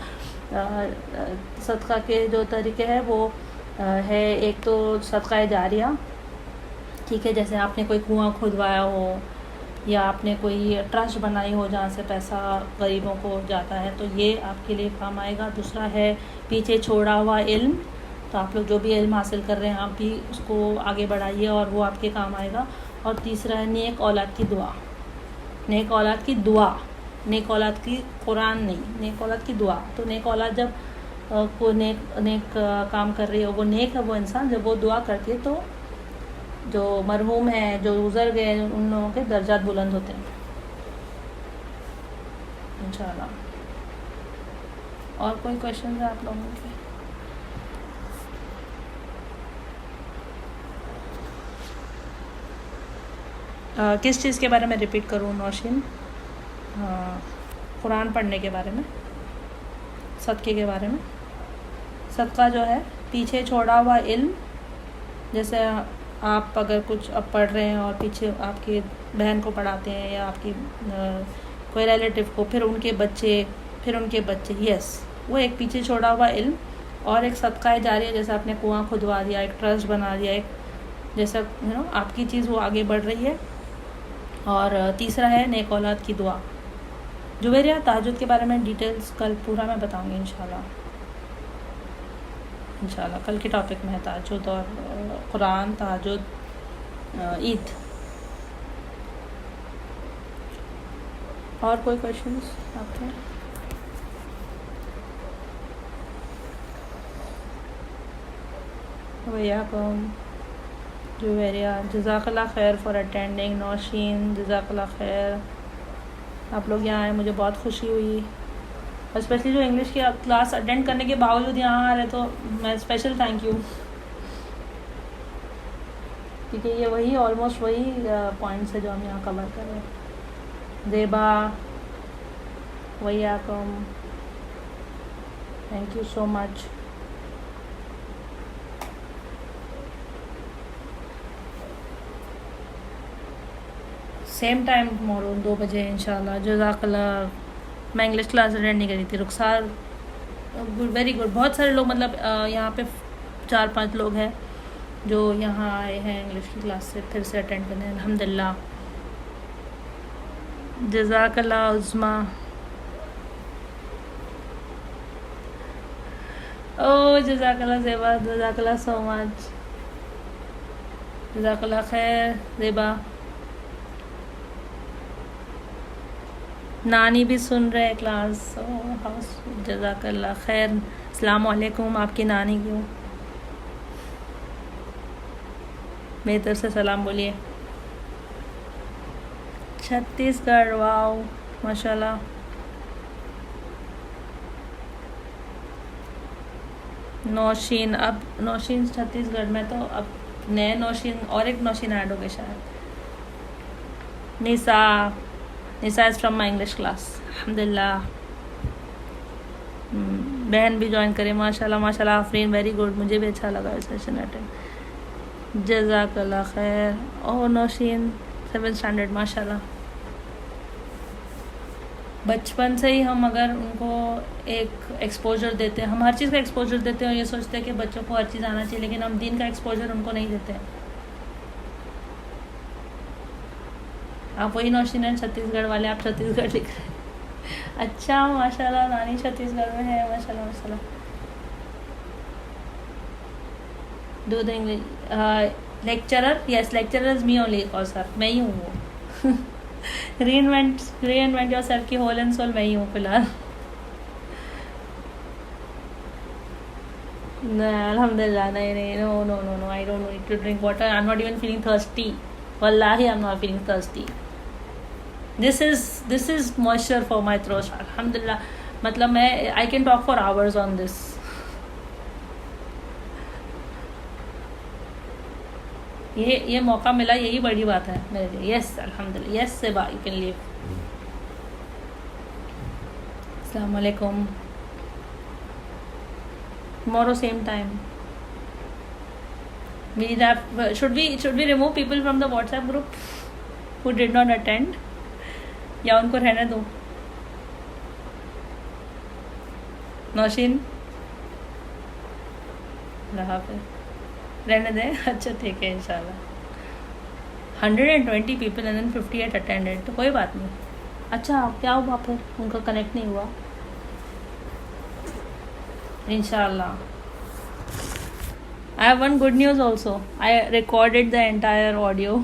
[SPEAKER 1] صدقہ کے جو طریقے ہیں وہ ہے، ایک تو صدقہ جاریہ، ٹھیک ہے، جیسے آپ نے کوئی کنواں کھدوایا ہو یا آپ نے کوئی ٹرسٹ بنائی ہو جہاں سے پیسہ غریبوں کو جاتا ہے تو یہ آپ کے لیے کام آئے گا. دوسرا ہے پیچھے چھوڑا ہوا علم، تو آپ لوگ جو بھی علم حاصل کر رہے ہیں آپ بھی اس کو آگے بڑھائیے اور وہ آپ کے کام آئے گا. اور تیسرا ہے نیک اولاد کی دعا. نیک اولاد کی دعا، نیک اولاد کی قرآن نہیں، نیک اولاد کی دعا. تو نیک اولاد جب کوئی نیک کام کر رہی ہے، وہ نیک ہے وہ انسان، جب وہ دعا کرتی ہے تو جو مرحوم ہیں، جو گزر گئے، ان لوگوں کے درجات بلند ہوتے ہیں انشاءاللہ. اور کوئی کویشچن ہے آپ لوگوں کے؟ کس چیز کے بارے میں ریپیٹ کروں نوشین؟ قرآن پڑھنے کے بارے میں، صدقے کے بارے میں. صدقہ جو ہے پیچھے چھوڑا ہوا علم. جیسے آپ اگر کچھ اب پڑھ رہے ہیں اور پیچھے آپ کی بہن کو پڑھاتے ہیں یا آپ کی کوئی ریلیٹیو کو، پھر ان کے بچے، پھر ان کے بچے، یس، وہ ایک پیچھے چھوڑا ہوا علم. اور ایک صدقہ جاریہ، جیسے آپ نے کنواں کھدوا دیا، ایک ٹرسٹ بنا دیا، ایک جیسا آپ کی چیز وہ آگے بڑھ رہی ہے. اور تیسرا ہے نیک اولاد کی دعا. جویریہ تہجد کے بارے میں ڈیٹیلز کل پورا میں بتاؤں گی انشاءاللہ. کل کے ٹاپک میں ہے تہجد اور قرآن، تہجد، عید. اور کوئی کویشچنس آپ کے؟ ویاکم جویریہ، جزاک اللہ خیر فار اٹینڈنگ. نوشین جزاک اللہ خیر، آپ لوگ یہاں آئے، مجھے بہت خوشی ہوئی. اسپیشلی جو انگلش کی کلاس اٹینڈ کرنے کے باوجود یہاں آ رہے تو میں اسپیشل تھینک یو، کیونکہ یہ وہی آلموسٹ وہی پوائنٹس ہے جو ہم یہاں کور کر رہے ہیں. زیبا، ویاکم، thank you so much. Same time tomorrow 2 بجے انشاءاللہ. جزاک اللہ. میں انگلش کلاس اٹینڈ نہیں کری تھی. رخسار ویری گڈ. بہت سارے لوگ مطلب یہاں پہ 4-5 لوگ ہیں جو یہاں آئے ہیں انگلش کی کلاس سے پھر سے اٹینڈ کرنے. الحمدللہ. جزاک اللہ عظما. او جزاک اللہ زیبا. جزاک اللہ سو مچ. جزاک اللہ خیر زیبا. نانی بھی سن رہے کلاس. جزاک اللہ خیر. السلام علیکم. آپ کی نانی کیوں میری طرف سے سلام بولیے. چھتیس گڑھ. واؤ ماشاء اللہ. نوشین. اب نوشین چھتیس گڑھ میں تو اب نئے نوشین اور ایک نوشین ایڈ ہو گئے شاید. Nisa. Nisa is from my English class. الحمدللہ. بہن بھی جوائن کرے. ماشاء اللہ ماشاء اللہ. آفرین ویری گڈ. مجھے بھی اچھا لگا سیشن اٹینڈ. جزاک اللہ خیر. او نوشین 7th اسٹینڈرڈ. ماشاء اللہ. بچپن سے ہی ہم اگر ان کو ایک ایکسپوجر دیتے ہیں, ہم ہر چیز کا ایکسپوجر دیتے ہیں اور یہ سوچتے ہیں کہ بچوں کو ہر چیز آنا چاہیے, لیکن ہم دین کا ایکسپوجر ان کو نہیں دیتے. آپ وہی نوشین ہیں چھتیس گڑھ والے. آپ چھتیس گڑھ لکھ رہے ہیں. اچھا ماشاء اللہ. نانی چھتیس گڑھ میں ہے. ماشاء اللہ ماشاء اللہ. Do the English lecturer. Yes lecturer is me only. اور سر میں ہی ہوں وہ. ری انوینٹ یور سیلف کی ہول اینڈ سول میں ہی ہوں فی الحال. الحمدللہ. نہیں no no no no. I don't need to drink water. I am not even feeling thirsty. واللہ I am not feeling thirsty. This is moisture for my throat. الحمدللہ. مطلب میں I can talk for hours on this. یہ موقع ملا, یہی بڑی بات ہے میرے لیے. یس الحمدللہ. یس سے با یو کین لیو. السلام علیکم. tomorrow same time. Should we remove people from the WhatsApp group who did not attend, یا ان کو رہنے دو؟ نوشین رہا پھر رہنے دیں. اچھا ٹھیک ہے انشاءاللہ. 120 people and then 58 attended. تو کوئی بات نہیں. اچھا کیا ہوا پھر؟ ان کا کنیکٹ نہیں ہوا انشاءاللہ. I have one good news also. I recorded the entire audio